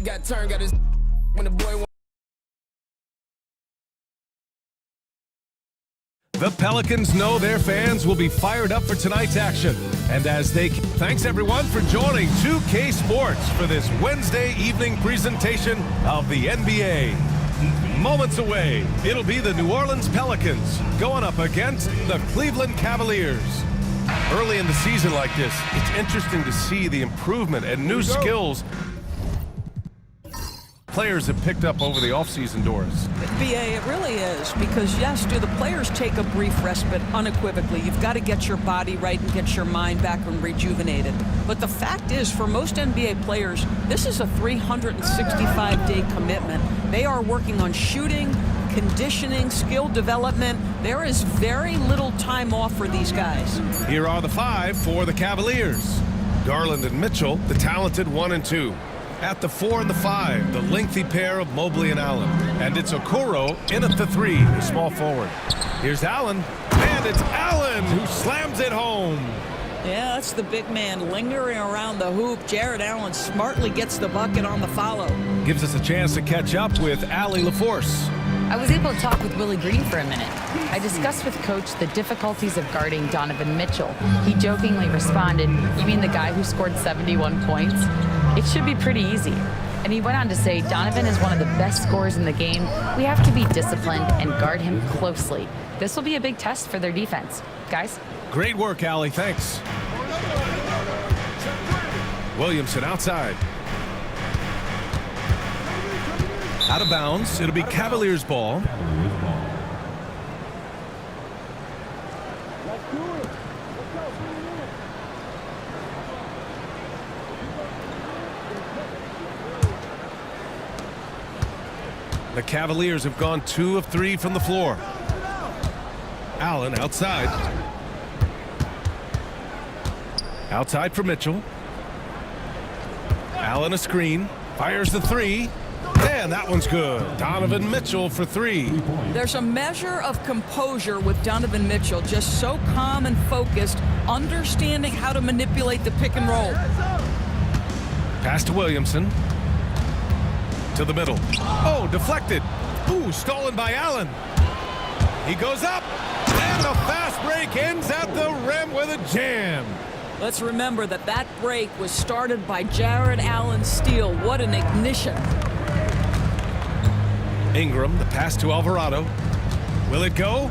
got turned, got his when the boy. The Pelicans know their fans will be fired up for tonight's action. And as they... Thanks, everyone, for joining 2K Sports for this Wednesday evening presentation of the NBA. Moments away, it'll be the New Orleans Pelicans going up against the Cleveland Cavaliers. Early in the season like this, it's interesting to see the improvement and new skills players have picked up over the offseason doors. BA, it really is, because yes, do the players take a brief respite? Unequivocally. You've got to get your body right and get your mind back and rejuvenated. But the fact is, for most NBA players, this is a 365-day commitment. They are working on shooting, conditioning, skill development. There is very little time off for these guys. Here are the five for the Cavaliers. Garland and Mitchell, the talented 1 and 2. At the 4 and the 5, the lengthy pair of Mobley and Allen. And it's Okoro in at the 3, the small forward. Here's Allen, and it's Allen who slams it home. Yeah, that's the big man lingering around the hoop. Jared Allen smartly gets the bucket on the follow. Gives us a chance to catch up with Allie LaForce. I was able to talk with Willie Green for a minute. I discussed with Coach the difficulties of guarding Donovan Mitchell. He jokingly responded, "You mean the guy who scored 71 points? It should be pretty easy." And he went on to say, "Donovan is one of the best scorers in the game. We have to be disciplined and guard him closely. This will be a big test for their defense." Guys? Great work, Allie. Thanks. Williamson outside. Out of bounds. It'll be Cavaliers ball. The Cavaliers have gone 2 of 3 from the floor. Allen outside. Outside for Mitchell. Allen a screen. Fires the 3. And that one's good. Donovan Mitchell for 3. There's a measure of composure with Donovan Mitchell, just so calm and focused, understanding how to manipulate the pick and roll. Pass to Williamson. To the middle. Oh, deflected. Ooh, stolen by Allen. He goes up. And the fast break ends at the rim with a jam. Let's remember that that break was started by Jared Allen's steal. What an ignition. Ingram, the pass to Alvarado. Will it go?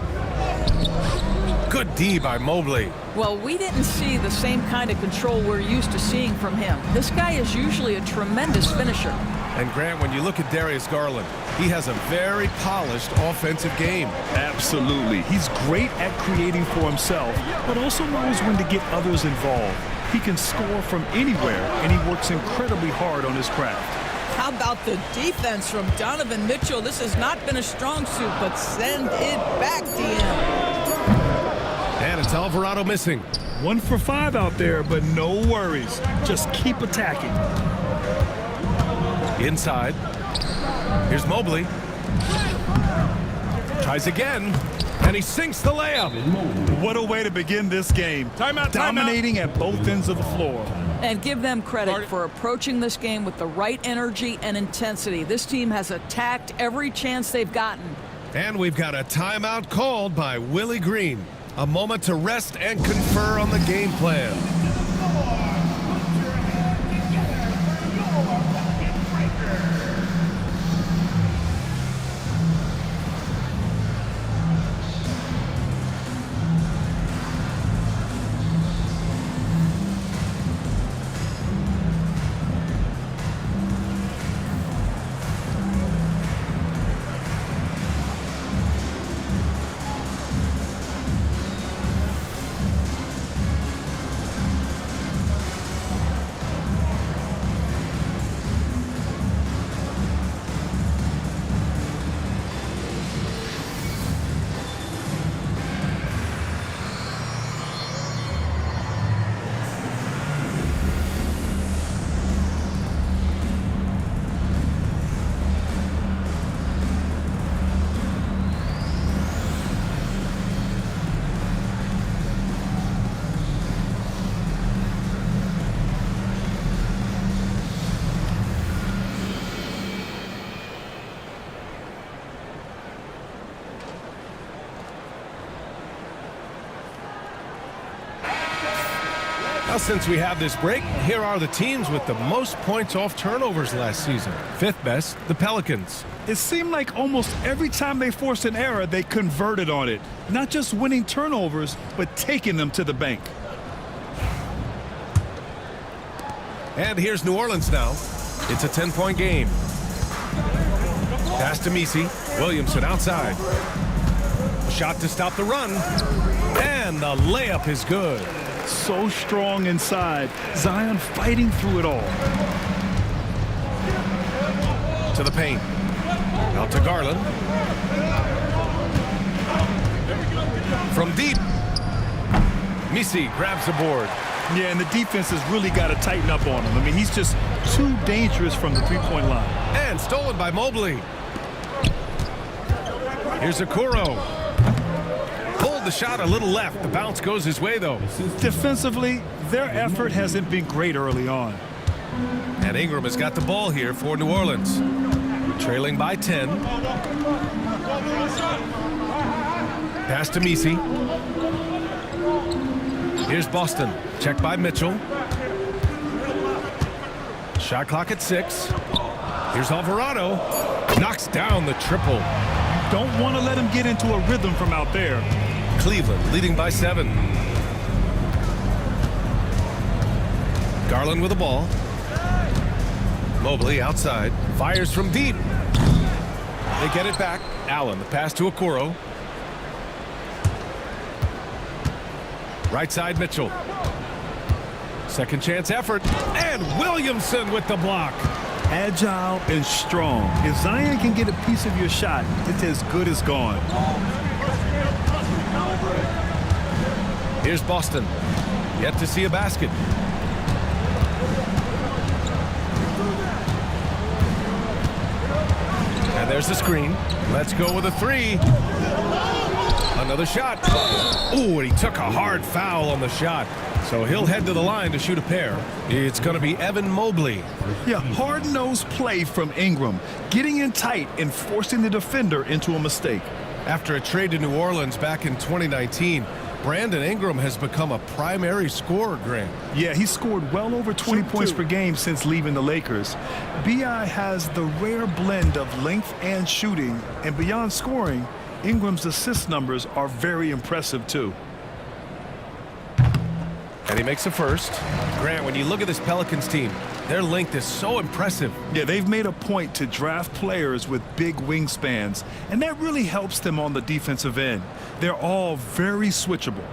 Good D by Mobley. Well, we didn't see the same kind of control we're used to seeing from him. This guy is usually a tremendous finisher. And Grant, when you look at Darius Garland, he has a very polished offensive game. Absolutely. He's great at creating for himself, but also knows when to get others involved. He can score from anywhere, and he works incredibly hard on his craft. How about the defense from Donovan Mitchell? This has not been a strong suit, but send it back, DM. And it's Alvarado missing. 1 for 5 out there, but no worries. Just keep attacking. Inside. Here's Mobley. Tries again, and he sinks the layup. What a way to begin this game. Timeout, Dominating at both ends of the floor. And give them credit for approaching this game with the right energy and intensity. This team has attacked every chance they've gotten. And we've got a timeout called by Willie Green. A moment to rest and confer on the game plan. Well, since we have this break, here are the teams with the most points off turnovers last season. 5th best, the Pelicans. It seemed like almost every time they forced an error, they converted on it. Not just winning turnovers, but taking them to the bank. And here's New Orleans now. It's a 10-point game. Pass to Misi. Williamson outside. Shot to stop the run. And the layup is good. So strong inside. Zion fighting through it all. To the paint. Out to Garland. From deep. Misi grabs the board. Yeah, and the defense has really got to tighten up on him. I mean, he's just too dangerous from the three-point line. And stolen by Mobley. Here's Okoro. Pulled the shot a little left. The bounce goes his way, though. Defensively, their effort hasn't been great early on. And Ingram has got the ball here for New Orleans. Trailing by 10. Pass to Misi. Here's Boston. Check by Mitchell. Shot clock at 6. Here's Alvarado. Knocks down the triple. Don't want to let him get into a rhythm from out there. Cleveland leading by 7. Garland with the ball. Mobley outside. Fires from deep. They get it back. Allen, the pass to Okoro. Right side, Mitchell. Second chance effort. And Williamson with the block. Agile and strong. If Zion can get a piece of your shot, it's as good as gone. Here's Boston. Yet to see a basket. And there's the screen. Let's go with a 3. Another shot. Ooh, and he took a hard foul on the shot. So he'll head to the line to shoot a pair. It's going to be Evan Mobley. Yeah, hard-nosed play from Ingram. Getting in tight and forcing the defender into a mistake. After a trade to New Orleans back in 2019, Brandon Ingram has become a primary scorer, Grant. Yeah, he scored well over 20 points per game since leaving the Lakers. B.I. has the rare blend of length and shooting, and beyond scoring, Ingram's assist numbers are very impressive too. And he makes a first. Grant, when you look at this Pelicans team, their length is so impressive. Yeah, they've made a point to draft players with big wingspans, and that really helps them on the defensive end. They're all very switchable.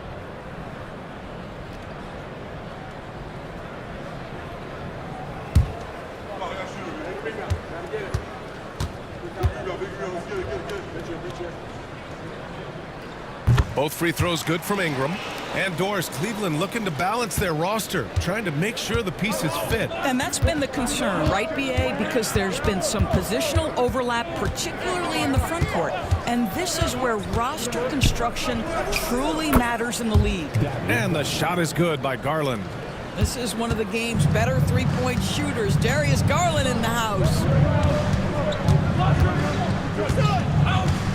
Both free throws good from Ingram. And Doris, Cleveland looking to balance their roster, trying to make sure the pieces fit. And that's been the concern, right, BA? Because there's been some positional overlap, particularly in the front court. And this is where roster construction truly matters in the league. And the shot is good by Garland. This is one of the game's better three-point shooters. Darius Garland in the house.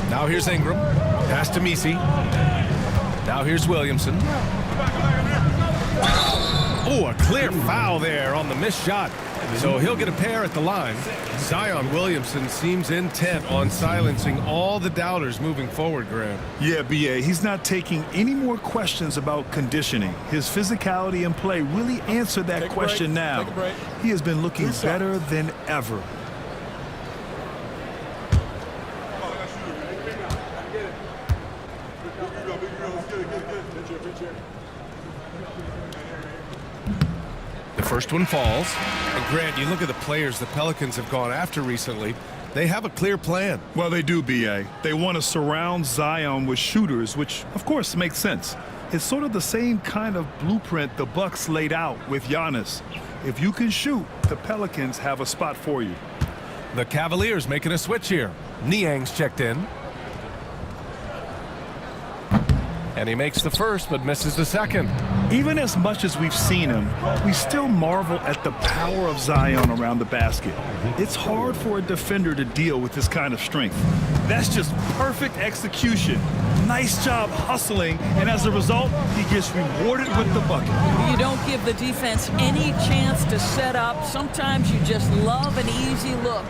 Now here's Ingram. Pass to Misi. Now here's Williamson. Oh, a clear foul there on the missed shot. So he'll get a pair at the line. Zion Williamson seems intent on silencing all the doubters moving forward, Graham. Yeah, B.A., he's not taking any more questions about conditioning. His physicality and play really answered that question now. He has been looking better than ever. The first one falls. And Grant, you look at the players the Pelicans have gone after recently. They have a clear plan. Well, they do, B.A. They want to surround Zion with shooters, which, of course, makes sense. It's sort of the same kind of blueprint the Bucks laid out with Giannis. If you can shoot, the Pelicans have a spot for you. The Cavaliers making a switch here. Niang's checked in. And he makes the first, but misses the second. Even as much as we've seen him, we still marvel at the power of Zion around the basket. It's hard for a defender to deal with this kind of strength. That's just perfect execution. Nice job hustling, and as a result, he gets rewarded with the bucket. You don't give the defense any chance to set up. Sometimes you just love an easy look.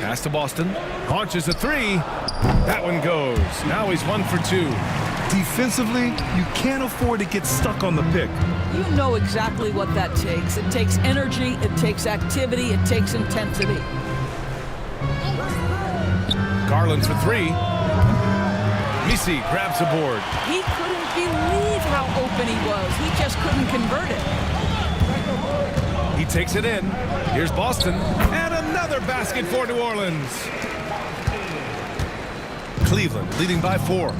Pass to Boston. Launches a three. That one goes. Now he's 1 for 2. Defensively, you can't afford to get stuck on the pick. You know exactly what that takes. It takes energy, it takes activity, it takes intensity. Garland for 3. Misi grabs the board. He couldn't believe how open he was. He just couldn't convert it. He takes it in. Here's Boston. And another basket for New Orleans. Cleveland leading by 4.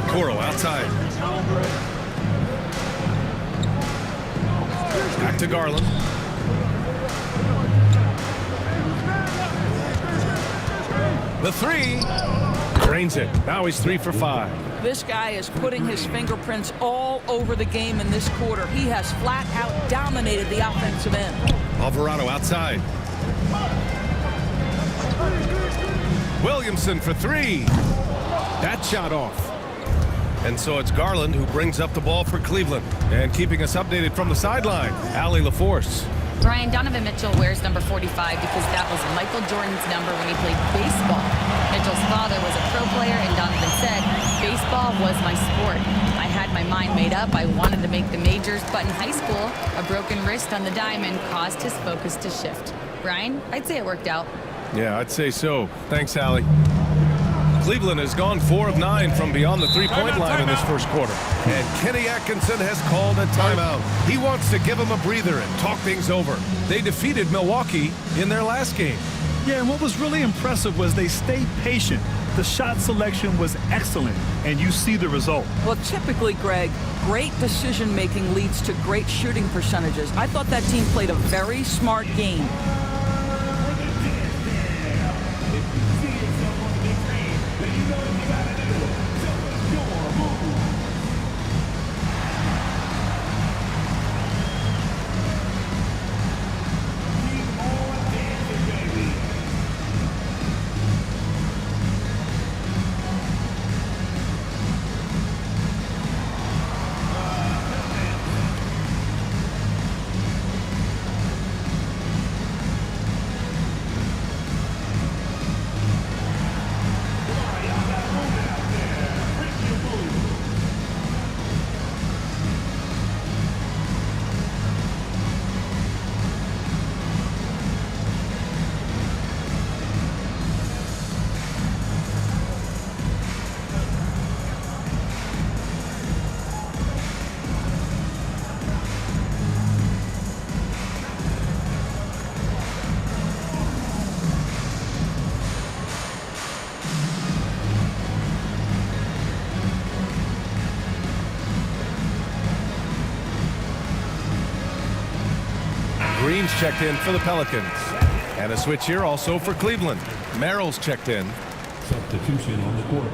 Okoro outside. Back to Garland. The 3. Drains it. Now he's 3 for 5. This guy is putting his fingerprints all over the game in this quarter. He has flat out dominated the offensive end. Alvarado outside. Williamson for 3. That shot off. And so it's Garland who brings up the ball for Cleveland. And keeping us updated from the sideline, Allie LaForce. Brian, Donovan Mitchell wears number 45 because that was Michael Jordan's number when he played baseball. Mitchell's father was a pro player, and Donovan said, baseball was my sport. I had my mind made up. I wanted to make the majors, but in high school, a broken wrist on the diamond caused his focus to shift. Brian, I'd say it worked out. Yeah, I'd say so. Thanks, Allie. Cleveland has gone 4 of 9 from beyond the three-point line in this first quarter. And Kenny Atkinson has called a timeout. He wants to give them a breather and talk things over. They defeated Milwaukee in their last game. Yeah, and what was really impressive was they stayed patient. The shot selection was excellent, and you see the result. Well, typically, Greg, great decision-making leads to great shooting percentages. I thought that team played a very smart game. Green's checked in for the Pelicans. And a switch here also for Cleveland. Merrill's checked in. Substitution on the court.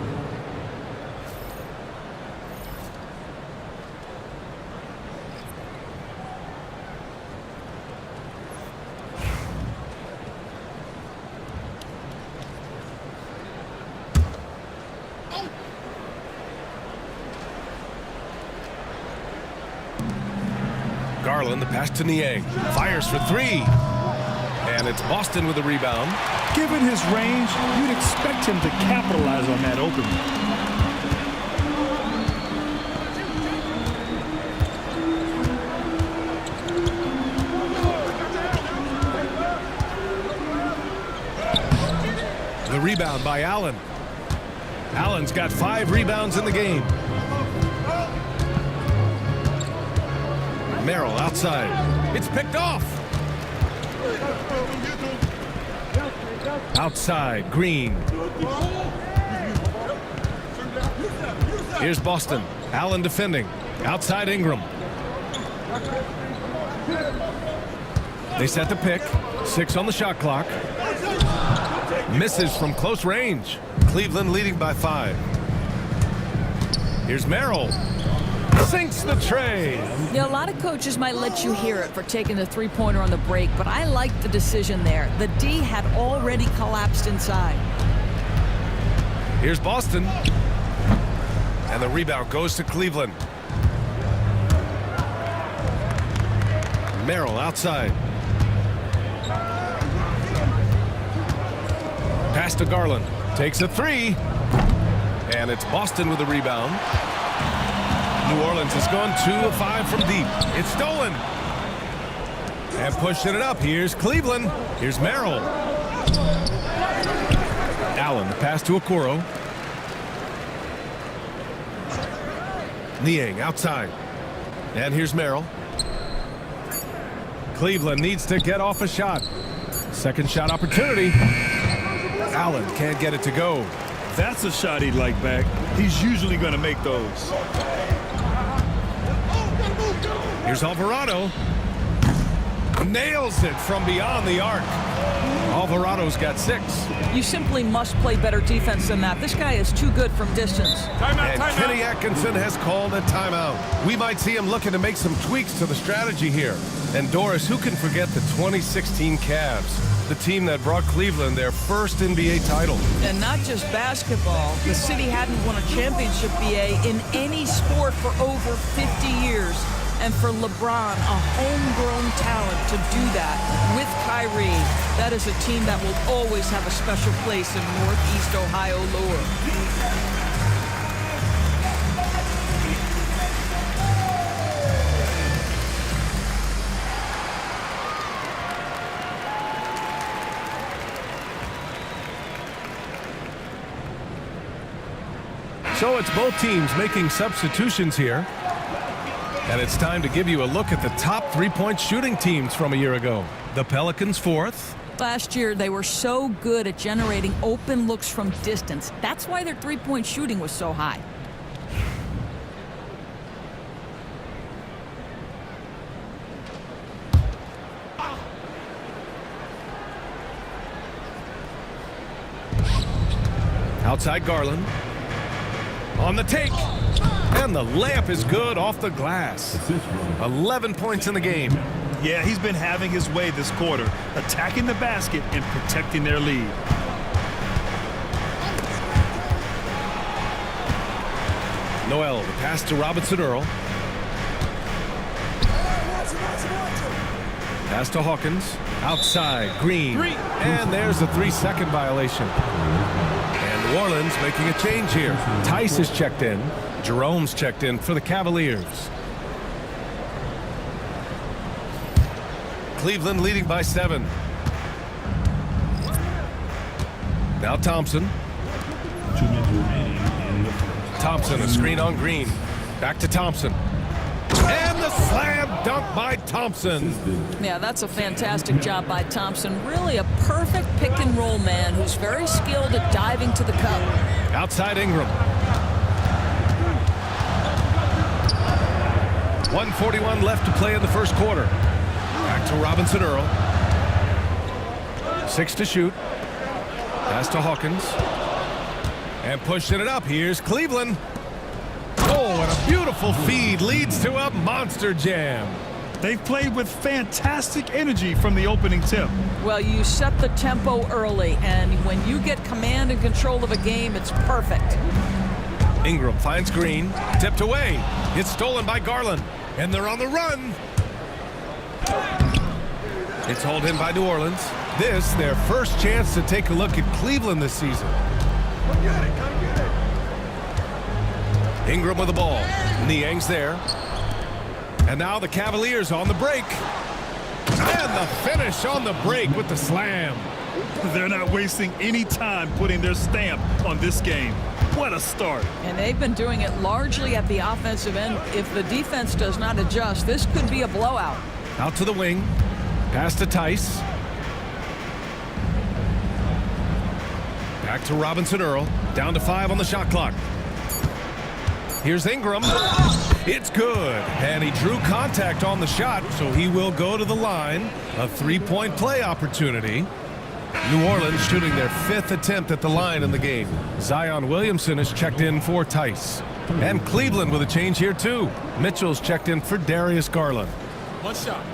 Garland, the pass to Niang. Fires for 3. And it's Boston with the rebound. Given his range, you'd expect him to capitalize on that opening. The rebound by Allen. Allen's got 5 rebounds in the game. Merrill outside. It's picked off. Outside, Green. Here's Boston. Allen defending. Outside Ingram. They set the pick. 6 on the shot clock. Misses from close range. Cleveland leading by 5. Here's Merrill. Sinks the tray. Yeah, a lot of coaches might let you hear it for taking the three-pointer on the break, but I like the decision there. The D had already collapsed inside. Here's Boston. And the rebound goes to Cleveland. Merrill outside. Pass to Garland. Takes a three. And it's Boston with the rebound. New Orleans has gone 2 of 5 from deep. It's stolen. And pushing it up. Here's Cleveland. Here's Merrill. Allen, the pass to Okoro. Niang outside. And here's Merrill. Cleveland needs to get off a shot. Second shot opportunity. Allen can't get it to go. That's a shot he'd like back. He's usually going to make those. Here's Alvarado. Nails it from beyond the arc. Alvarado's got 6. You simply must play better defense than that. This guy is too good from distance. And Kenny Atkinson has called a timeout. We might see him looking to make some tweaks to the strategy here. And Doris, who can forget the 2016 Cavs, the team that brought Cleveland their first NBA title? And not just basketball. The city hadn't won a championship, BA, in any sport for over 50 years. And for LeBron, a homegrown talent to do that with Kyrie, that is a team that will always have a special place in Northeast Ohio lore. So it's both teams making substitutions here. And it's time to give you a look at the top three-point shooting teams from a year ago. The Pelicans 4th. Last year, they were so good at generating open looks from distance. That's why their three-point shooting was so high. Outside Garland. On the take. And the layup is good off the glass. 11 points in the game. Yeah, he's been having his way this quarter, attacking the basket and protecting their lead. Noel, the pass to Robinson Earl. Pass to Hawkins. Outside, Green. And there's a 3-second violation. And New Orleans making a change here. Tice is checked in. Jerome's checked in for the Cavaliers. Cleveland leading by 7. Now Thompson. 2 minutes remaining in the first. Thompson, a screen on Green. Back to Thompson. And the slam dunk by Thompson. Yeah, that's a fantastic job by Thompson. Really a perfect pick and roll man who's very skilled at diving to the cup. Outside Ingram. 1:41 left to play in the first quarter. Back to Robinson Earl. 6 to shoot. Pass to Hawkins. And pushing it up. Here's Cleveland. Oh, and a beautiful feed leads to a monster jam. They've played with fantastic energy from the opening tip. Well, you set the tempo early, and when you get command and control of a game, it's perfect. Ingram finds Green. Tipped away. It's stolen by Garland. And they're on the run. It's hauled in by New Orleans. This, their first chance to take a look at Cleveland this season. Ingram with the ball. Niang's there. And now the Cavaliers on the break. And the finish on the break with the slam. They're not wasting any time putting their stamp on this game. What a start. And they've been doing it largely at the offensive end. If the defense does not adjust, this could be a blowout. Out to the wing. Pass to Tice. Back to Robinson Earl. Down to 5 on the shot clock. Here's Ingram. It's good. And he drew contact on the shot, so he will go to the line. A 3-point play opportunity. New Orleans shooting their 5th attempt at the line in the game. Zion Williamson is checked in for Tice. And Cleveland with a change here too. Mitchell's checked in for Darius Garland. One shot.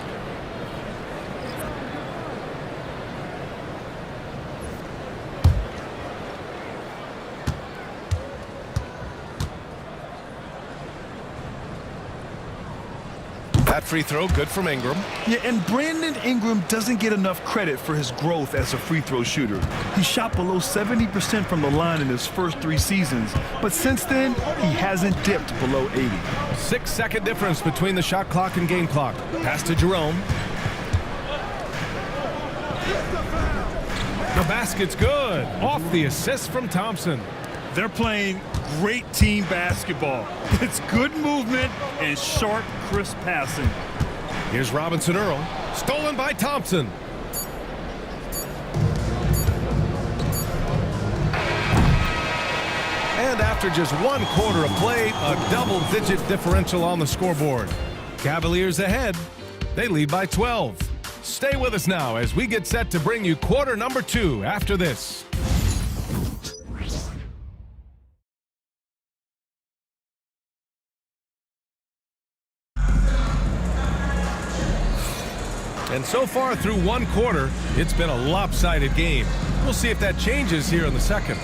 That free throw good from Ingram. Yeah, and Brandon Ingram doesn't get enough credit for his growth as a free throw shooter. He shot below 70% from the line in his first 3 seasons, but since then, he hasn't dipped below 80. 6-second difference between the shot clock and game clock. Pass to Jerome. The basket's good. Off the assist from Thompson. They're playing great team basketball. It's good movement and sharp, crisp passing. Here's Robinson Earl. Stolen by Thompson. And after just 1 quarter of play, a double-digit differential on the scoreboard. Cavaliers ahead. They lead by 12. Stay with us now as we get set to bring you quarter number 2 after this. And so far through 1 quarter, it's been a lopsided game. We'll see if that changes here in the second.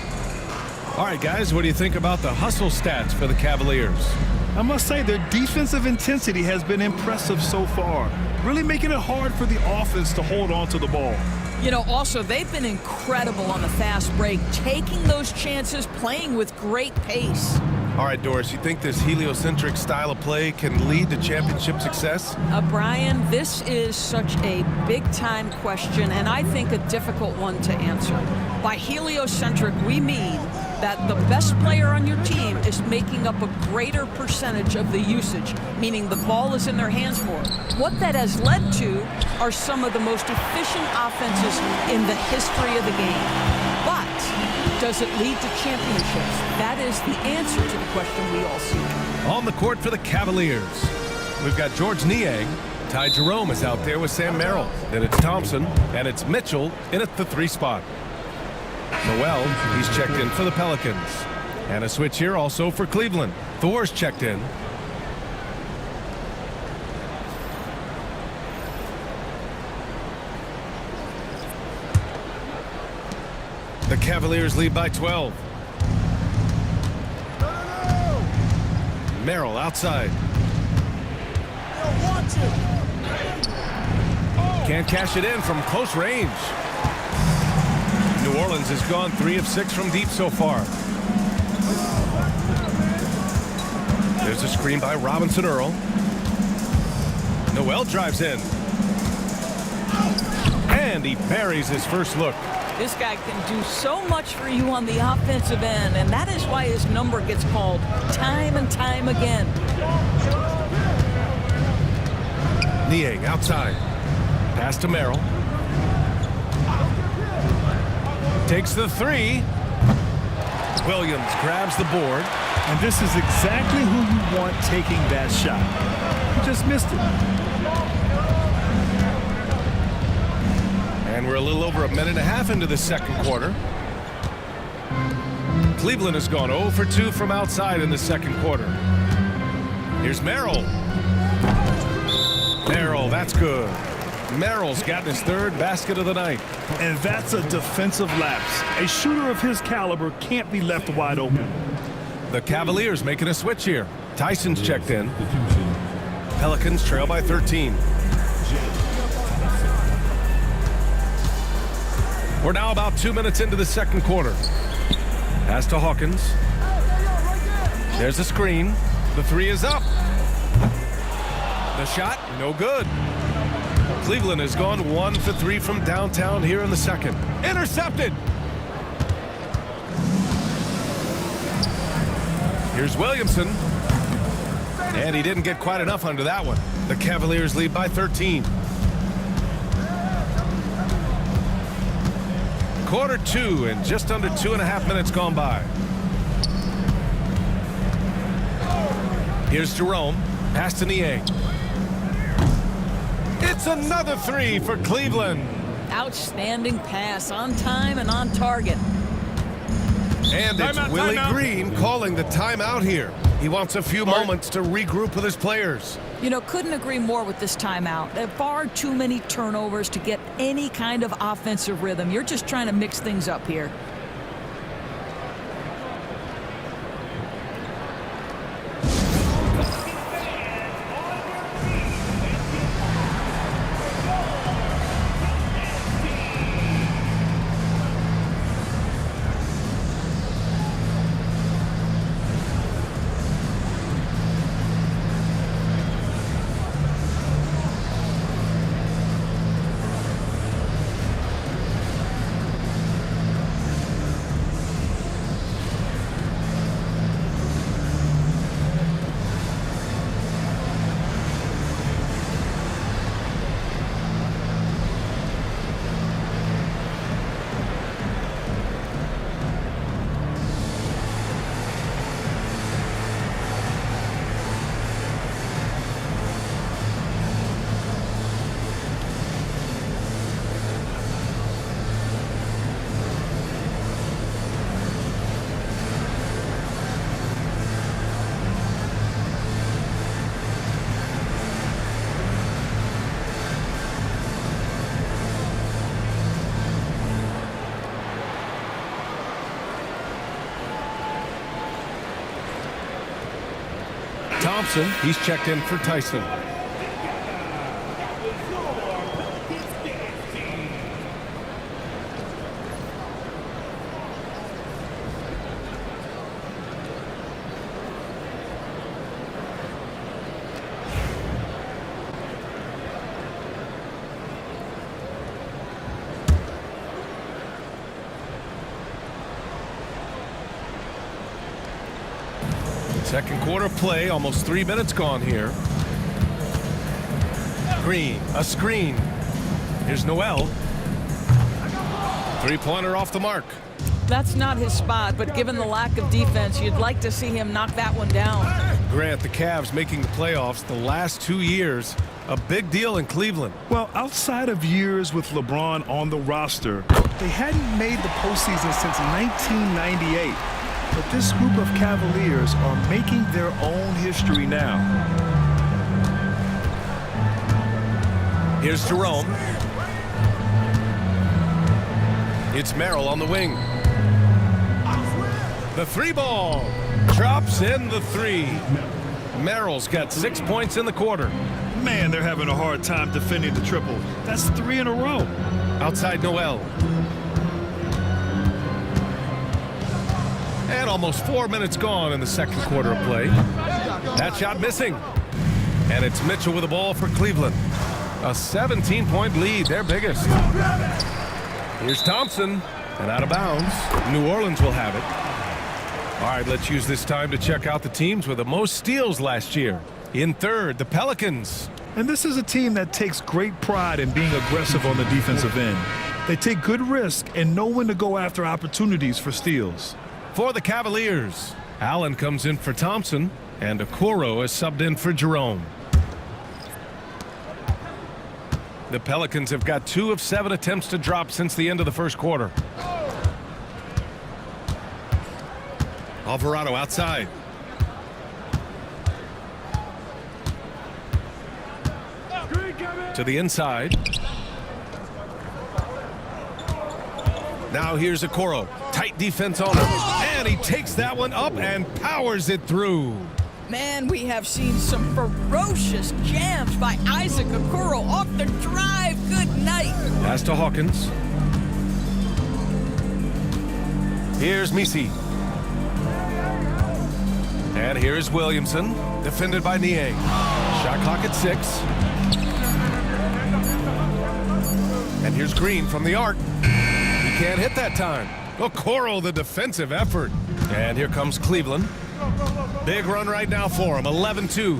All right, guys, what do you think about the hustle stats for the Cavaliers? I must say their defensive intensity has been impressive so far, really making it hard for the offense to hold on to the ball. You know, also, they've been incredible on the fast break, taking those chances, playing with great pace. All right, Doris, you think this heliocentric style of play can lead to championship success? Brian, this is such a big-time question, and I think a difficult one to answer. By heliocentric, we mean that the best player on your team is making up a greater percentage of the usage, meaning the ball is in their hands more. What that has led to are some of the most efficient offenses in the history of the game. But does it lead to championships? That is the answer to the question we all seek. On the court for the Cavaliers, we've got George Niang. Ty Jerome is out there with Sam Merrill. Then it's Thompson, and it's Mitchell in at the 3 spot. Noel, he's checked in for the Pelicans. And a switch here also for Cleveland. Thor's checked in. The Cavaliers lead by 12. Merrill outside. Can't cash it in from close range. New Orleans has gone 3 of 6 from deep so far. There's a screen by Robinson Earl. Noel drives in. And he buries his first look. This guy can do so much for you on the offensive end, and that is why his number gets called time and time again. Niang outside. Pass to Merrill. Takes the 3. Williams grabs the board. And this is exactly who you want taking that shot. He just missed it. And we're a little over 1.5 minutes into the second quarter. Cleveland has gone 0 for 2 from outside in the second quarter. Here's Merrill. Merrill, that's good. Merrill's gotten his 3rd basket of the night. And that's a defensive lapse. A shooter of his caliber can't be left wide open. The Cavaliers making a switch here. Tyson's checked in. Pelicans trail by 13. We're now about 2 minutes into the second quarter. Pass to Hawkins. There's a screen. The 3 is up. The shot, no good. Cleveland has gone 1 for 3 from downtown here in the second. Intercepted. Here's Williamson. And he didn't get quite enough under that one. The Cavaliers lead by 13. Quarter 2 and just under 2.5 minutes gone by. Here's Jerome. Pass to Niang. It's another 3 for Cleveland. Outstanding pass, on time and on target. And it's Willie Green calling the timeout here. He wants a few moments to regroup with his players. You know, couldn't agree more with this timeout. There are far too many turnovers to get any kind of offensive rhythm. You're just trying to mix things up here. Thompson. He's checked in for Tyson. Second quarter play, almost 3 minutes gone here. Green, a screen. Here's Noel. Three-pointer off the mark. That's not his spot, but given the lack of defense, you'd like to see him knock that one down. Grant, the Cavs making the playoffs the last 2 years. A big deal in Cleveland. Well, outside of years with LeBron on the roster, they hadn't made the postseason since 1998. But this group of Cavaliers are making their own history now. Here's Jerome. It's Merrill on the wing. The three ball. Drops in the three. Merrill's got 6 points in the quarter. Man, they're having a hard time defending the triple. That's 3 in a row. Outside Noel. And almost 4 minutes gone in the second quarter of play. That shot missing. And it's Mitchell with the ball for Cleveland. A 17-point lead, their biggest. Here's Thompson, and out of bounds. New Orleans will have it. All right, let's use this time to check out the teams with the most steals last year. In third, the Pelicans. And this is a team that takes great pride in being aggressive on the defensive end. They take good risk and know when to go after opportunities for steals. For the Cavaliers, Allen comes in for Thompson, and Okoro is subbed in for Jerome. The Pelicans have got 2 of 7 attempts to drop since the end of the first quarter. Alvarado outside. To the inside. Now here's Okoro. Tight defense on him. And he takes that one up and powers it through. Man, we have seen some ferocious jams by Isaac Okoro off the drive. Good night. Pass to Hawkins. Here's Misi. And here's Williamson. Defended by Niang. Shot clock at 6. And here's Green from the arc. He can't hit that time. Okoro, the defensive effort. And here comes Cleveland. Big run right now for him. 11-2.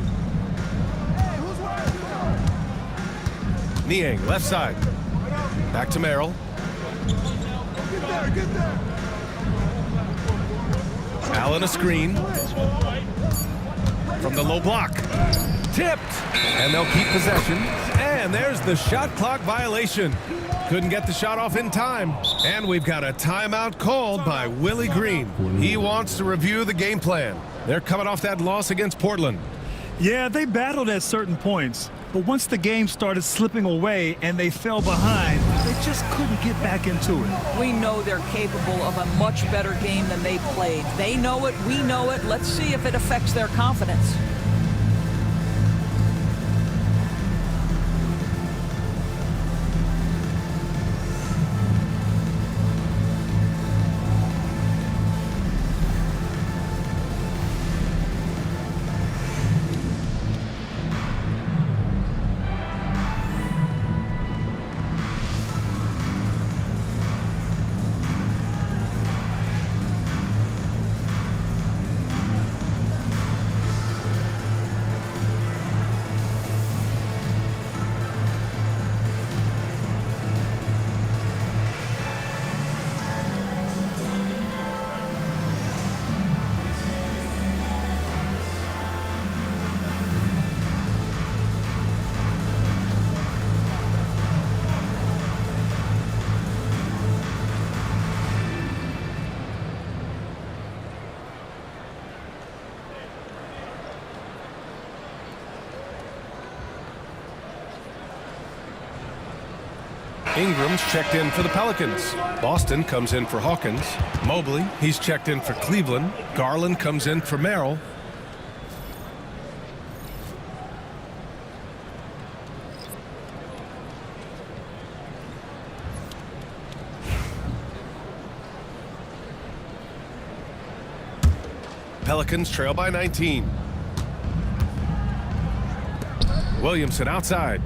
Niang, left side. Back to Merrill. Allen a screen. From the low block. Tipped. And they'll keep possession. And there's the shot clock violation. Couldn't get the shot off in time. And we've got a timeout called by Willie Green. He wants to review the game plan. They're coming off that loss against Portland. Yeah, they battled at certain points. But once the game started slipping away and they fell behind, they just couldn't get back into it. We know they're capable of a much better game than they played. They know it. We know it. Let's see if it affects their confidence. Ingram's checked in for the Pelicans. Boston comes in for Hawkins. Mobley, he's checked in for Cleveland. Garland comes in for Merrill. Pelicans trail by 19. Williamson outside.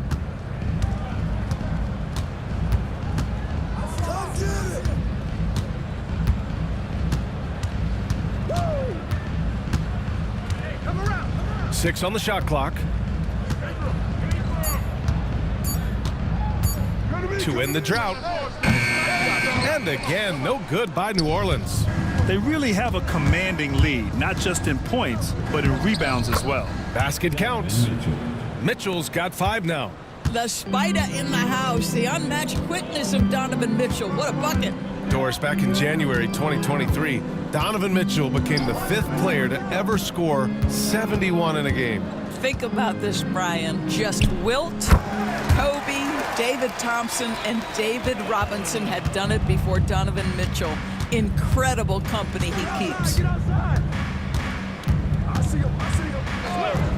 Six on the shot clock. To end the drought. And again, no good by New Orleans. They really have a commanding lead, not just in points, but in rebounds as well. Basket counts. Mitchell's got 5 now. The spider in the house, the unmatched quickness of Donovan Mitchell. What a bucket. Doris, back in January 2023, Donovan Mitchell became the 5th player to ever score 71 in a game. Think about this, Brian. Just Wilt, Kobe, David Thompson, and David Robinson had done it before Donovan Mitchell. Incredible company he keeps.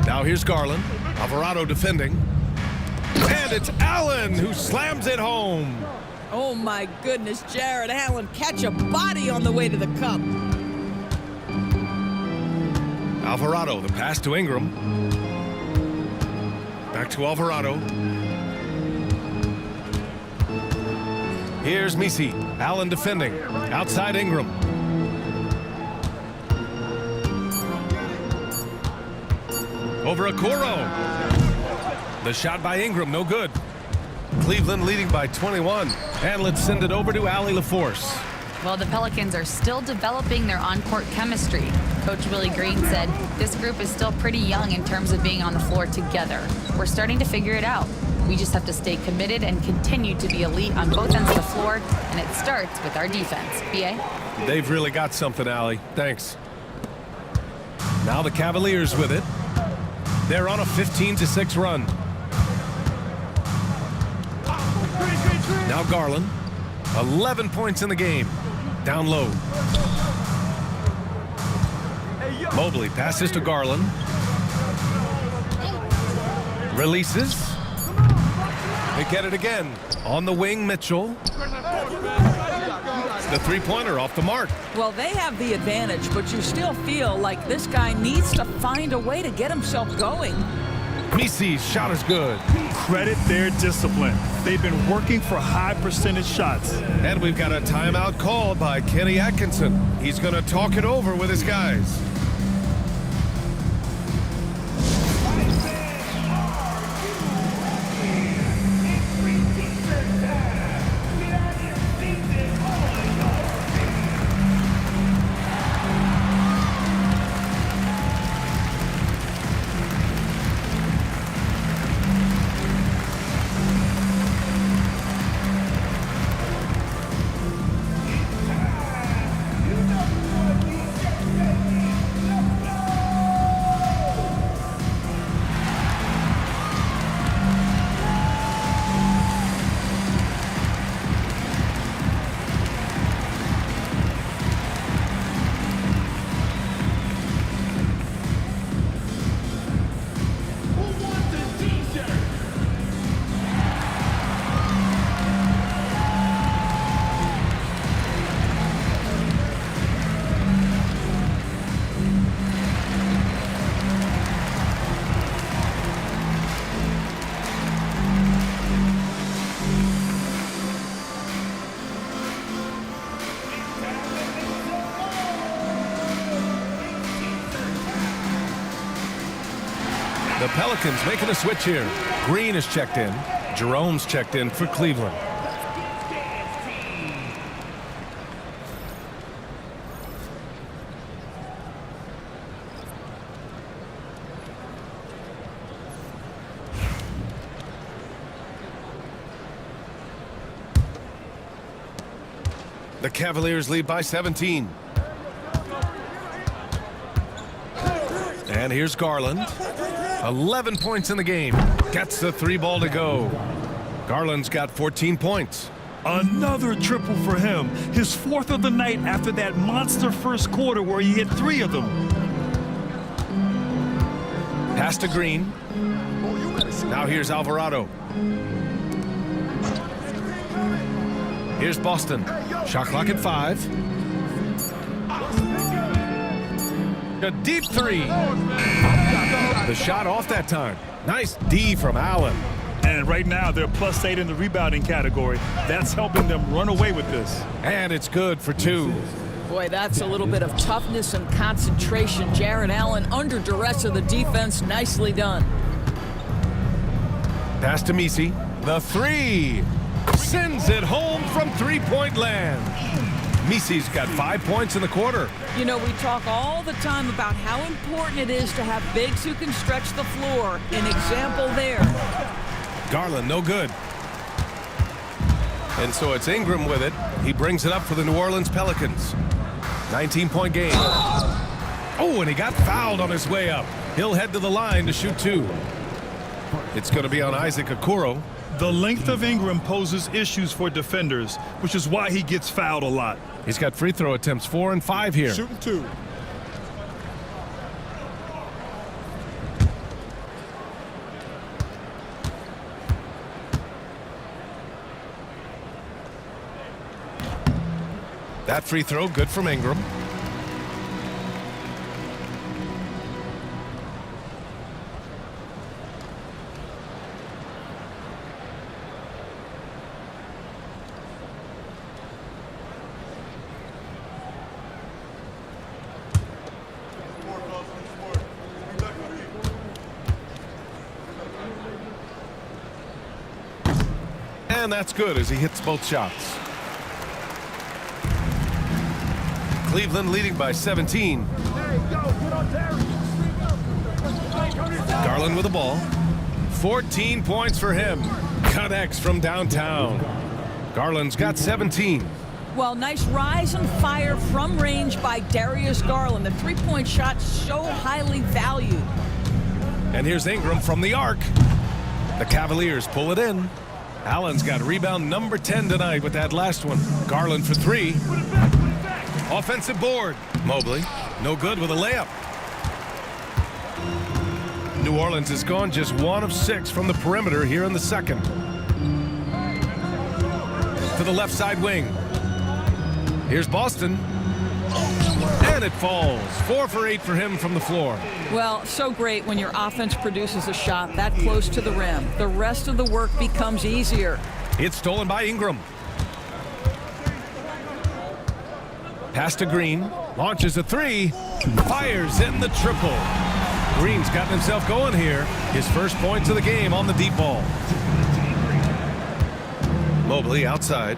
Now here's Garland. Alvarado defending. And it's Allen who slams it home. Oh my goodness, Jared Allen catch a body on the way to the cup. Alvarado, the pass to Ingram. Back to Alvarado. Here's Misi. Allen defending. Outside Ingram. Over Okoro. The shot by Ingram, no good. Cleveland leading by 21. And let's send it over to Allie LaForce. Well, the Pelicans are still developing their on-court chemistry. Coach Willie Green said, this group is still pretty young in terms of being on the floor together. We're starting to figure it out. We just have to stay committed and continue to be elite on both ends of the floor, and it starts with our defense. B.A.? They've really got something, Allie. Thanks. Now the Cavaliers with it. They're on a 15-6 run. Now Garland. 11 points in the game. Down low. Mobley passes to Garland. Releases. They get it again. On the wing, Mitchell. The three-pointer off the mark. Well, they have the advantage, but you still feel like this guy needs to find a way to get himself going. Misi's shot is good. Credit their discipline. They've been working for high percentage shots. And we've got a timeout called by Kenny Atkinson. He's going to talk it over with his guys. The Pelicans making a switch here. Green is checked in. Jerome's checked in for Cleveland. The Cavaliers lead by 17. And here's Garland. 11 points in the game. Gets the 3-ball to go. Garland's got 14 points. Another triple for him. His 4th of the night after that monster first quarter where he hit 3 of them. Pass to Green. Now here's Alvarado. Here's Boston. Shot clock at 5. A deep three. The shot off that time. Nice D from Allen. And right now, they're +8 in the rebounding category. That's helping them run away with this. And it's good for 2. Boy, that's a little bit of toughness and concentration. Jared Allen under duress of the defense. Nicely done. Pass to Misi. The 3. Sends it home from three-point land. Misi's got 5 points in the quarter. You know, we talk all the time about how important it is to have bigs who can stretch the floor. An example there. Garland, no good. And so it's Ingram with it. He brings it up for the New Orleans Pelicans. 19-point game. Oh, and he got fouled on his way up. He'll head to the line to shoot 2. It's going to be on Isaac Okoro. The length of Ingram poses issues for defenders, which is why he gets fouled a lot. He's got free throw attempts 4 and 5 here. Shooting 2. That free throw good from Ingram. And that's good as he hits both shots. Cleveland leading by 17. Garland with the ball. 14 points for him. Connects from downtown. Garland's got 17. Well, nice rise and fire from range by Darius Garland. The three-point shot so highly valued. And here's Ingram from the arc. The Cavaliers pull it in. Allen's got rebound number 10 tonight with that last one. Garland for 3. Offensive board. Mobley, no good with a layup. New Orleans has gone just 1 of 6 from the perimeter here in the second. To the left side wing. Here's Boston. And it falls. 4 for 8 for him from the floor. Well, so great when your offense produces a shot that close to the rim. The rest of the work becomes easier. It's stolen by Ingram. Pass to Green. Launches a 3. Fires in the triple. Green's gotten himself going here. His first points of the game on the deep ball. Mobley outside.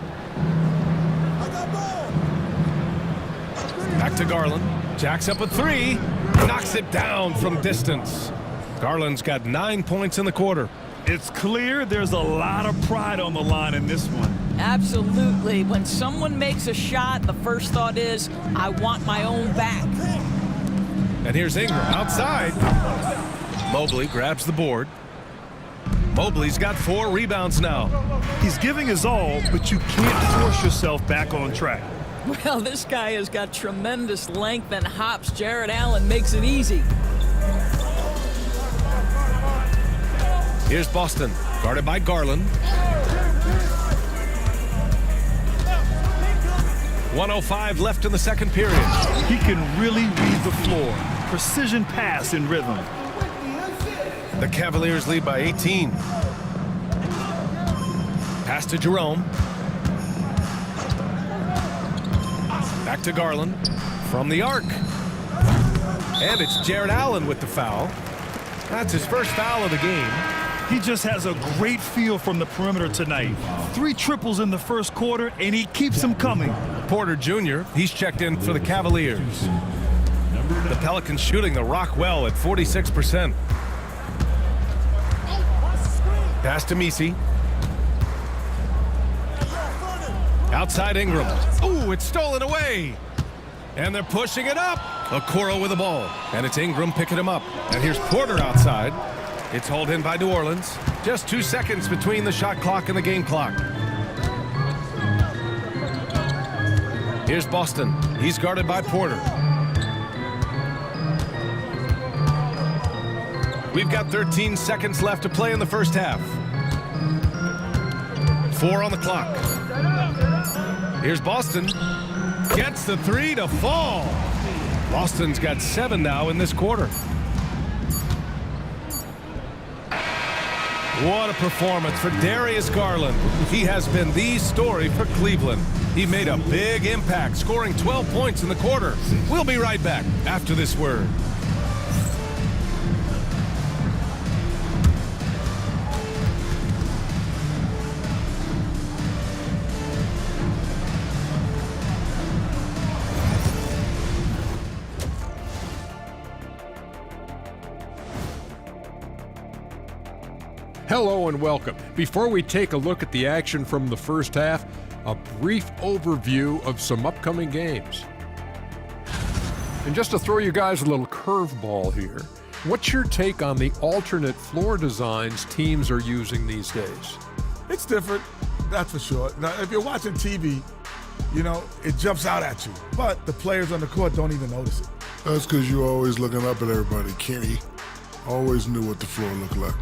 Back to Garland. Jacks up a 3. Knocks it down from distance. Garland's got 9 points in the quarter. It's clear there's a lot of pride on the line in this one. Absolutely. When someone makes a shot, the first thought is, I want my own back. And here's Ingram outside. Mobley grabs the board. Mobley's got 4 rebounds now. He's giving his all, but you can't force yourself back on track. Well, this guy has got tremendous length and hops. Jared Allen makes it easy. Here's Boston, guarded by Garland. 1:05 left in the second period. He can really read the floor. Precision pass in rhythm. The Cavaliers lead by 18. Pass to Jerome. Back to Garland. From the arc. And it's Jared Allen with the foul. That's his first foul of the game. He just has a great feel from the perimeter tonight. 3 triples in the first quarter, and he keeps them coming. Porter Jr., he's checked in for the Cavaliers. The Pelicans shooting the rock well at 46%. Pass to Misi. Outside Ingram. Ooh, it's stolen away. And they're pushing it up. Okoro with the ball. And it's Ingram picking him up. And here's Porter outside. It's hauled in by New Orleans. Just 2 seconds between the shot clock and the game clock. Here's Boston. He's guarded by Porter. We've got 13 seconds left to play in the first half. 4 on the clock. Here's Boston. Gets the 3 to fall. Boston's got 7 now in this quarter. What a performance for Darius Garland. He has been the story for Cleveland. He made a big impact, scoring 12 points in the quarter. We'll be right back after this word. Hello and welcome. Before we take a look at the action from the first half, a brief overview of some upcoming games. And just to throw you guys a little curveball here, what's your take on the alternate floor designs teams are using these days? It's different, that's for sure. Now, if you're watching TV, you know, it jumps out at you. But the players on the court don't even notice it. That's because you're always looking up at everybody. Kenny always knew what the floor looked like.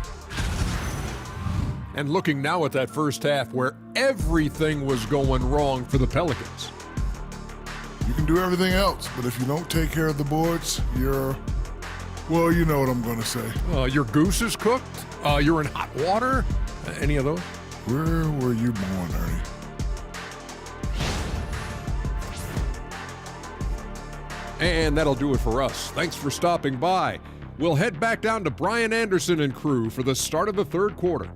And looking now at that first half where everything was going wrong for the Pelicans. You can do everything else, but if you don't take care of the boards, well, you know what I'm going to say. Your goose is cooked? You're in hot water? Any of those? Where were you born, Ernie? And that'll do it for us. Thanks for stopping by. We'll head back down to Brian Anderson and crew for the start of the third quarter.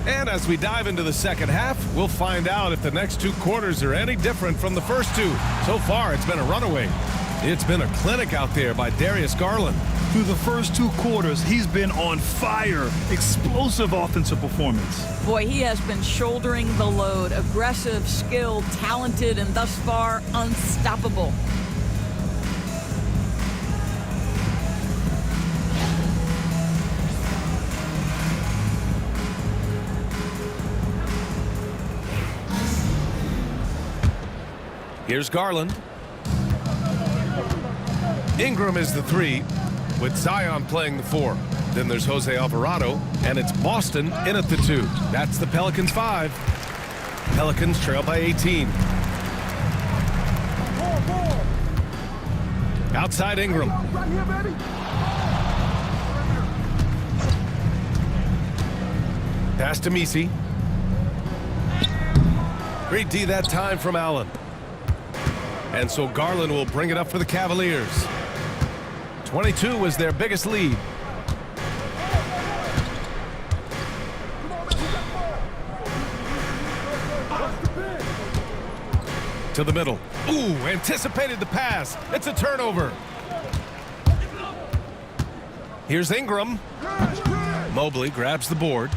And as we dive into the second half, we'll find out if the next 2 quarters are any different from the first 2. So far, it's been a runaway. It's been a clinic out there by Darius Garland. Through the first 2 quarters, he's been on fire. Explosive offensive performance. Boy, he has been shouldering the load. Aggressive, skilled, talented, and thus far, unstoppable. Here's Garland. Ingram is the 3, with Zion playing the 4. Then there's Jose Alvarado, and it's Boston in at the 2. That's the Pelicans 5. Pelicans trail by 18. Outside Ingram. Pass to Messi. Great D that time from Allen. And so Garland will bring it up for the Cavaliers. 22 was their biggest lead. To the middle. Ooh, anticipated the pass. It's a turnover. Here's Ingram. Mobley grabs the board.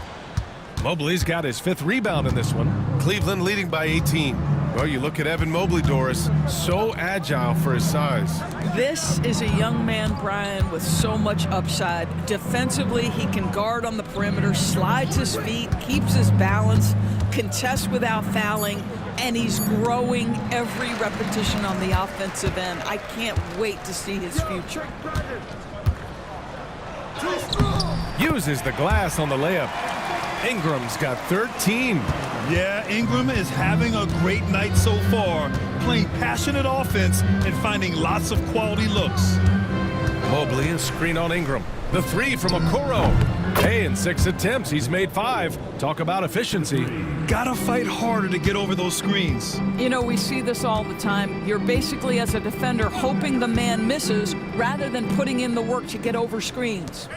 Mobley's got his 5th rebound in this one. Cleveland leading by 18. Well, you look at Evan Mobley, Doris, so agile for his size. This is a young man, Brian, with so much upside. Defensively, he can guard on the perimeter, slides his feet, keeps his balance, contests without fouling, and he's growing every repetition on the offensive end. I can't wait to see his future. Uses the glass on the layup. Ingram's got 13. Yeah, Ingram is having a great night so far, playing passionate offense and finding lots of quality looks. Mobley, a screen on Ingram. The 3 from Okoro. Hey, in 6 attempts, he's made 5. Talk about efficiency. Gotta fight harder to get over those screens. You know, we see this all the time. You're basically, as a defender, hoping the man misses rather than putting in the work to get over screens.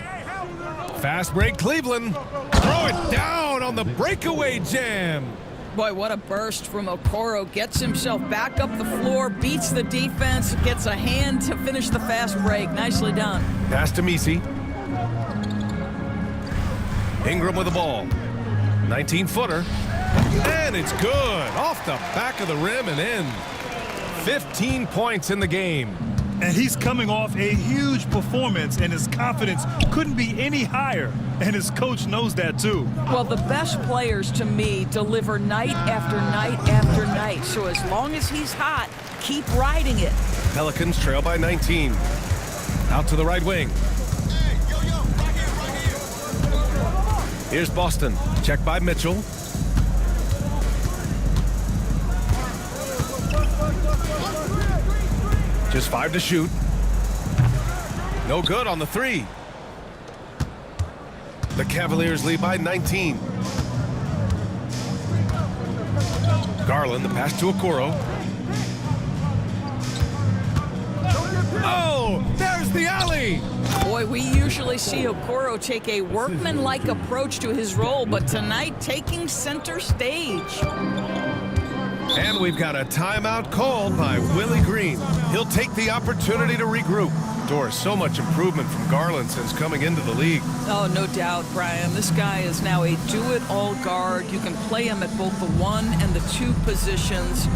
Fast break, Cleveland. Throw it down on the breakaway jam. Boy, what a burst from Okoro. Gets himself back up the floor, beats the defense, gets a hand to finish the fast break. Nicely done. Pass to Messi. Ingram with the ball. 19-footer. And it's good. Off the back of the rim and in. 15 points in the game. And he's coming off a huge performance, and his confidence couldn't be any higher. And his coach knows that, too. Well, the best players, to me, deliver night after night after night. So as long as he's hot, keep riding it. Pelicans trail by 19. Out to the right wing. Here's Boston. Check by Mitchell. Just 5 to shoot. No good on the 3. The Cavaliers lead by 19. Garland, the pass to Okoro. Oh, there's the alley. Boy, we usually see Okoro take a workman-like approach to his role, but tonight taking center stage. And we've got a timeout called by Willie Green. He'll take the opportunity to regroup. Doris, so much improvement from Garland since coming into the league. Oh, no doubt, Brian. This guy is now a do-it-all guard. You can play him at both the 1 and the 2 positions.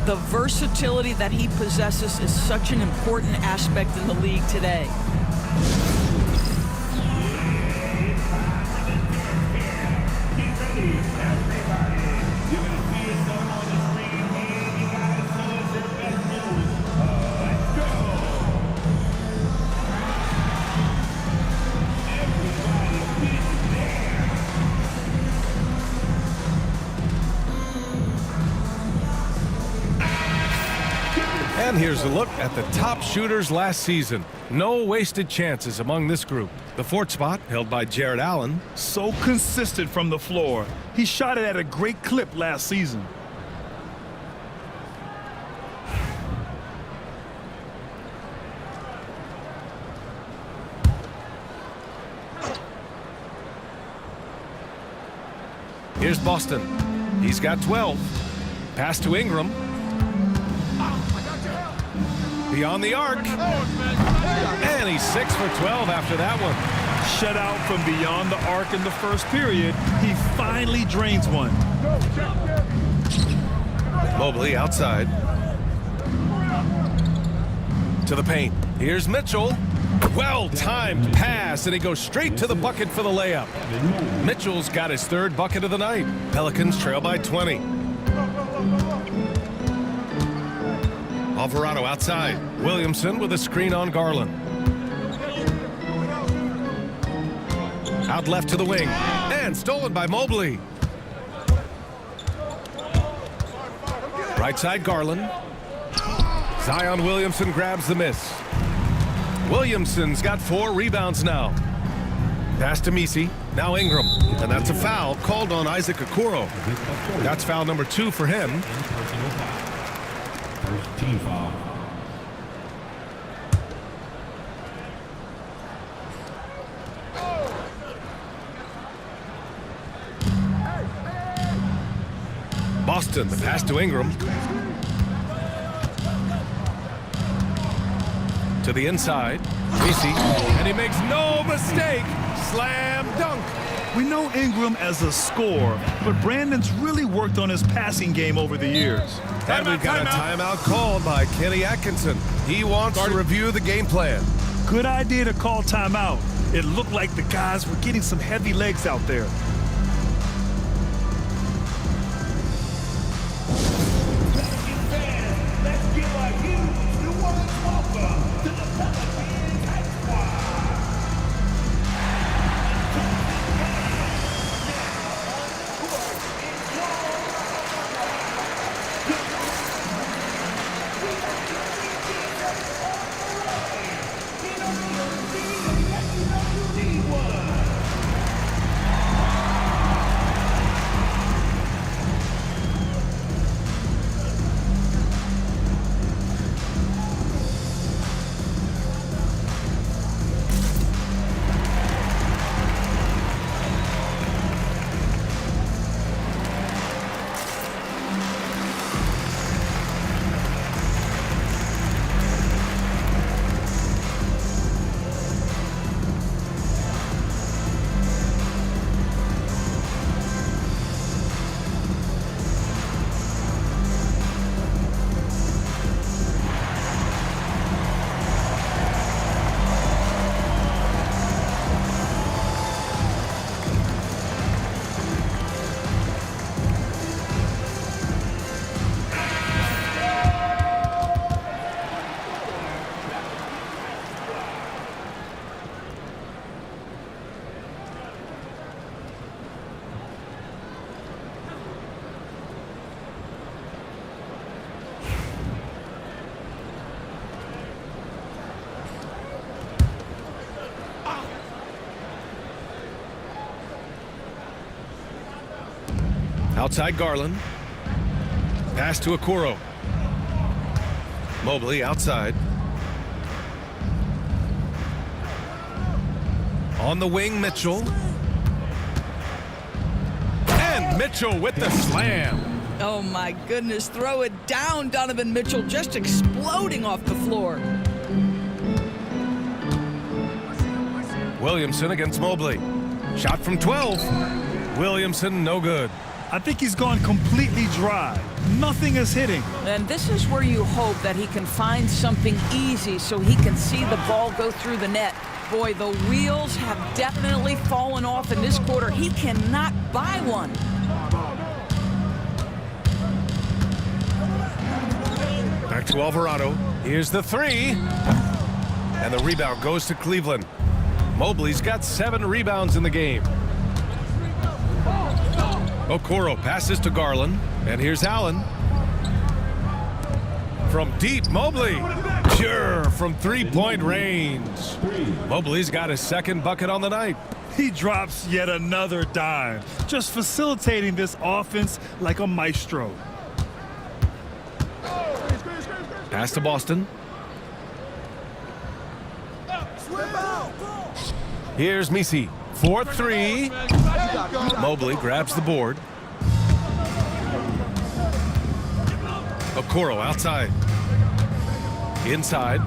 The versatility that he possesses is such an important aspect in the league today. And here's a look at the top shooters last season. No wasted chances among this group. The 4th spot held by Jared Allen. So consistent from the floor. He shot it at a great clip last season. Here's Boston. He's got 12. Pass to Ingram. Beyond the arc. And he's 6 for 12 after that one. Shut out from beyond the arc in the first period. He finally drains one. Mobley outside. To the paint. Here's Mitchell. Well-timed pass, and he goes straight to the bucket for the layup. Mitchell's got his 3rd bucket of the night. Pelicans trail by 20. Alvarado outside. Williamson with a screen on Garland. Out left to the wing. And stolen by Mobley. Right side Garland. Zion Williamson grabs the miss. Williamson's got 4 rebounds now. Pass to Messi. Now Ingram. And that's a foul called on Isaac Okoro. That's foul number 2 for him. First team foul. Boston, the pass to Ingram. To the inside. Messi. And he makes no mistake. Slam dunk. We know Ingram as a scorer, but Brandon's really worked on his passing game over the years. And we've got a timeout called by Kenny Atkinson. He wants to review the game plan. Good idea to call timeout. It looked like the guys were getting some heavy legs out there. Let's give a huge welcome to the Pelicans High Squad. Outside Garland. Pass to Okoro. Mobley outside. On the wing, Mitchell. And Mitchell with the slam. Oh my goodness, throw it down, Donovan Mitchell, just exploding off the floor. Williamson against Mobley. Shot from 12. Williamson, no good. I think he's gone completely dry. Nothing is hitting. And this is where you hope that he can find something easy so he can see the ball go through the net. Boy, the wheels have definitely fallen off in this quarter. He cannot buy one. Back to Alvarado. Here's the three. And the rebound goes to Cleveland. Mobley's got 7 rebounds in the game. Okoro passes to Garland. And here's Allen. From deep, Mobley. Sure, from three-point range. Mobley's got his second bucket on the night. He drops yet another dime, just facilitating this offense like a maestro. Pass to Boston. Here's Misi. 4-3. Mobley grabs the board. Okoro outside. Inside.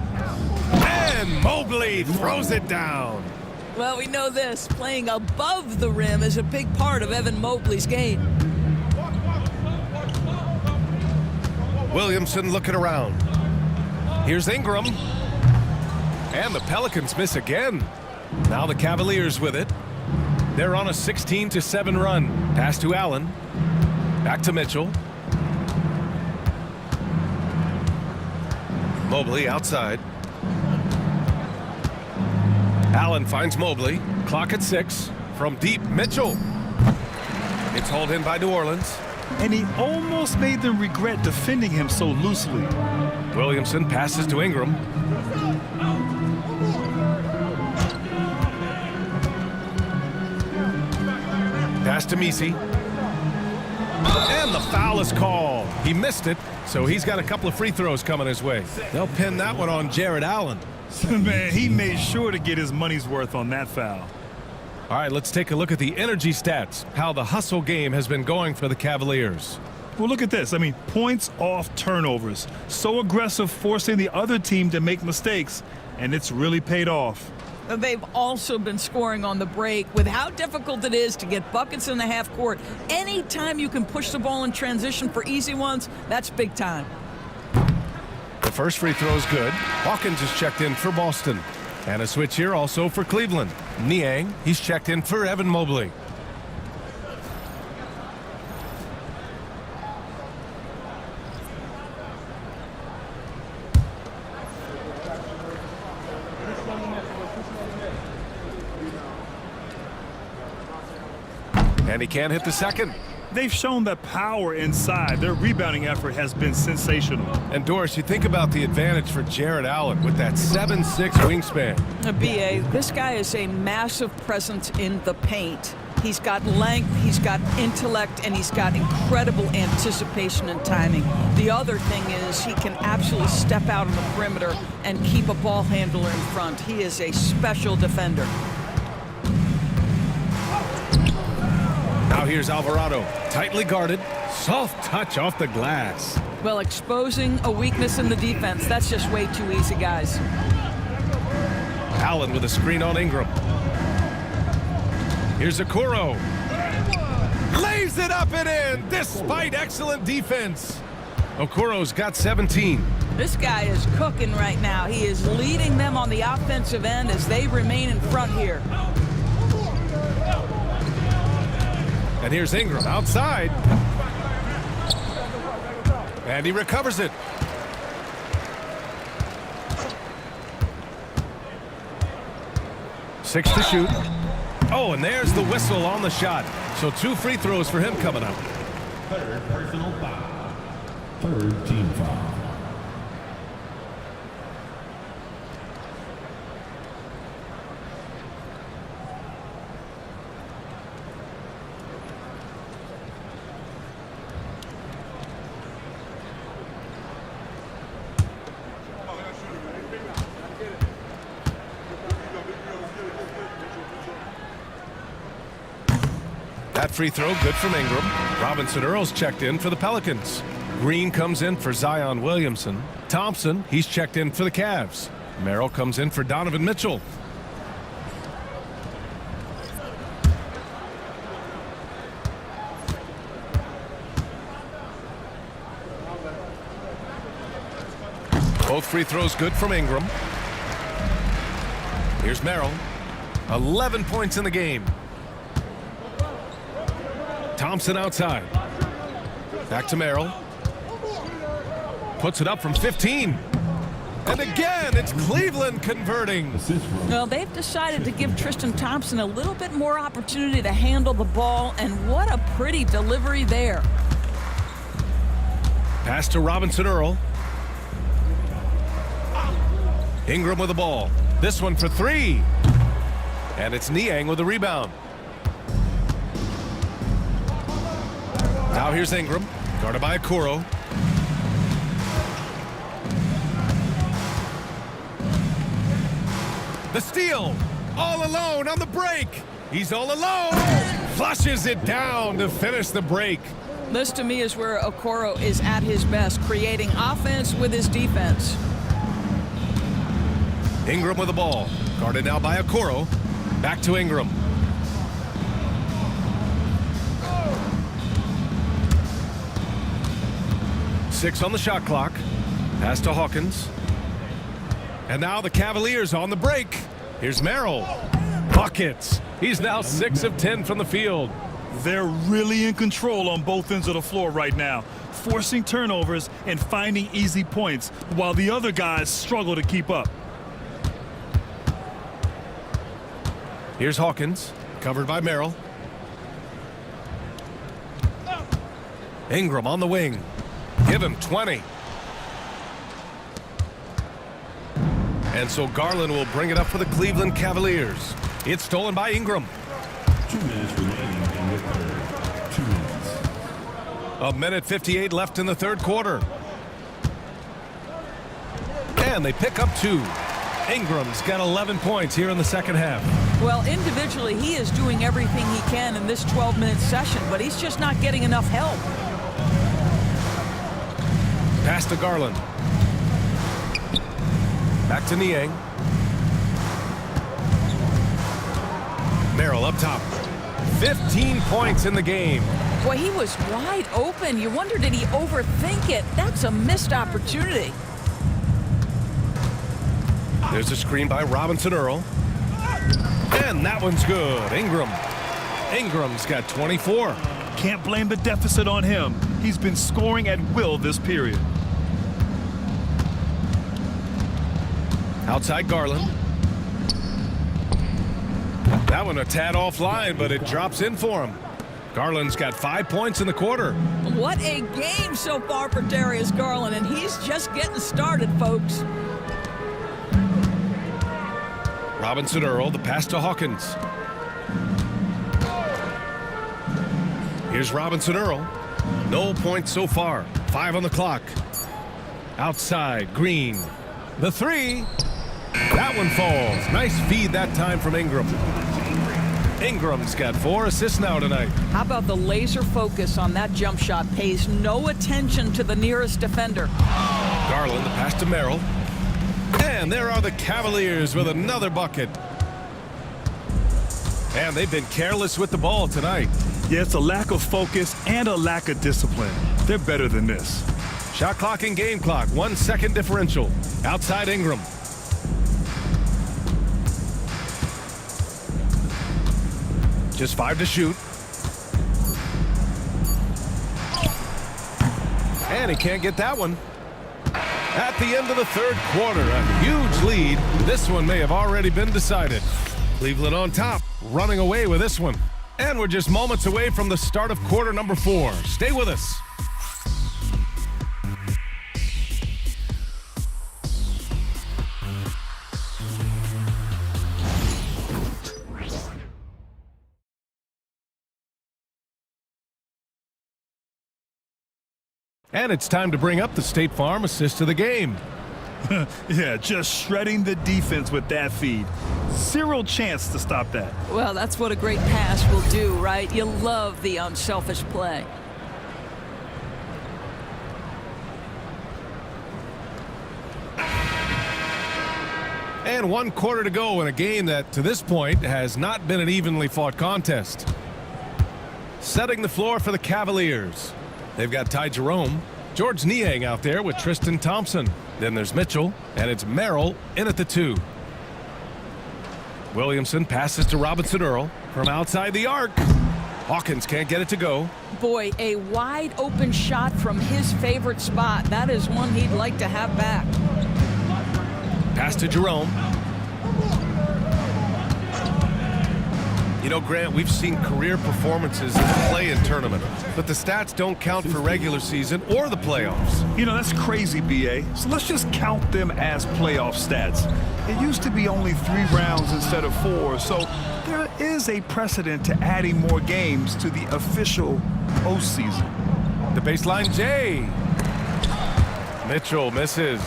And Mobley throws it down. Well, we know this. Playing above the rim is a big part of Evan Mobley's game. Williamson looking around. Here's Ingram. And the Pelicans miss again. Now the Cavaliers with it. They're on a 16-7 run. Pass to Allen. Back to Mitchell. Mobley outside. Allen finds Mobley. Clock at 6. From deep, Mitchell. It's hauled in by New Orleans. And he almost made them regret defending him so loosely. Williamson passes to Ingram. Pass to Misi. And the foul is called. He missed it, so he's got a couple of free throws coming his way. They'll pin that one on Jarrett Allen. Man, he made sure to get his money's worth on that foul. All right, let's take a look at the energy stats, how the hustle game has been going for the Cavaliers. Well, look at this. I mean, points off turnovers. So aggressive, forcing the other team to make mistakes, and it's really paid off. They've also been scoring on the break. With how difficult it is to get buckets in the half court, anytime you can push the ball in transition for easy ones, that's big time. The first free throw is good. Hawkins is checked in for Boston. And a switch here also for Cleveland. Niang, he's checked in for Evan Mobley. And he can't hit the second. They've shown that power inside. Their rebounding effort has been sensational. And Doris, you think about the advantage for Jarrett Allen with that 7'6" wingspan. BA, this guy is a massive presence in the paint. He's got length, he's got intellect, and he's got incredible anticipation and timing. The other thing is he can absolutely step out on the perimeter and keep a ball handler in front. He is a special defender. Now here's Alvarado, tightly guarded, soft touch off the glass. Well, exposing a weakness in the defense, that's just way too easy, guys. Allen with a screen on Ingram. Here's Okoro. Lays it up and in, despite excellent defense. Okoro's got 17. This guy is cooking right now. He is leading them on the offensive end as they remain in front here. And here's Ingram outside. And he recovers it. Six to shoot. Oh, and there's the whistle on the shot. So 2 free throws for him coming up. Third personal foul. Third team foul. That free throw good from Ingram. Robinson Earl's checked in for the Pelicans. Green comes in for Zion Williamson. Thompson, he's checked in for the Cavs. Merrill comes in for Donovan Mitchell. Both free throws good from Ingram. Here's Merrill. 11 points in the game. Thompson outside. Back to Merrill. Puts it up from 15. And again, it's Cleveland converting. Well, they've decided to give Tristan Thompson a little bit more opportunity to handle the ball, and what a pretty delivery there. Pass to Robinson Earl. Ingram with the ball. This one for three. And it's Niang with the rebound. Now here's Ingram, guarded by Okoro. The steal, all alone on the break. He's all alone. Flushes it down to finish the break. This to me is where Okoro is at his best, creating offense with his defense. Ingram with the ball, guarded now by Okoro. Back to Ingram. Six on the shot clock. Pass to Hawkins. And now the Cavaliers on the break. Here's Merrill. Buckets. He's now 6 of 10 from the field. They're really in control on both ends of the floor right now, forcing turnovers and finding easy points while the other guys struggle to keep up. Here's Hawkins, covered by Merrill. Ingram on the wing. Give him 20. And so Garland will bring it up for the Cleveland Cavaliers. It's stolen by Ingram. 2 minutes remaining in the third. 2 minutes. A minute 58 left in the third quarter. And they pick up 2. Ingram's got 11 points here in the second half. Well, individually, he is doing everything he can in this 12-minute session, but he's just not getting enough help. Pass to Garland. Back to Niang. Merrill up top. 15 points in the game. Boy, he was wide open. You wonder, did he overthink it? That's a missed opportunity. There's a screen by Robinson Earl. And that one's good. Ingram's got 24. Can't blame the deficit on him. He's been scoring at will this period. Outside Garland. That one a tad offline, but it drops in for him. Garland's got 5 points in the quarter. What a game so far for Darius Garland, and he's just getting started, folks. Robinson Earl, the pass to Hawkins. Here's Robinson Earl. No points so far. 5 on the clock. Outside, Green. The three. That one falls. Nice feed that time from Ingram. Ingram's got 4 assists now tonight. How about the laser focus on that jump shot? Pays no attention to the nearest defender. Garland, the pass to Merrill. And there are the Cavaliers with another bucket. And they've been careless with the ball tonight. Yeah, it's a lack of focus and a lack of discipline. They're better than this. Shot clock and game clock. 1 second differential. Outside Ingram. Just 5 to shoot. And he can't get that one. At the end of the third quarter, a huge lead. This one may have already been decided. Cleveland on top, running away with this one. And we're just moments away from the start of quarter number 4. Stay with us. And it's time to bring up the State Farm assist of the game. Yeah, just shredding the defense with that feed. Zero chance to stop that. Well, that's what a great pass will do, right? You love the unselfish play. And 1 quarter to go in a game that, to this point, has not been an evenly fought contest. Setting the floor for the Cavaliers. They've got Ty Jerome, George Niang out there with Tristan Thompson. Then there's Mitchell, and it's Merrill in at the 2. Williamson passes to Robinson Earl from outside the arc. Hawkins can't get it to go. Boy, a wide open shot from his favorite spot. That is one he'd like to have back. Pass to Jerome. You know, Grant, we've seen career performances in the play-in tournament, but the stats don't count for regular season or the playoffs. You know, that's crazy, BA. So let's just count them as playoff stats. It used to be only 3 rounds instead of 4, so there is a precedent to adding more games to the official postseason. The baseline J. Mitchell misses.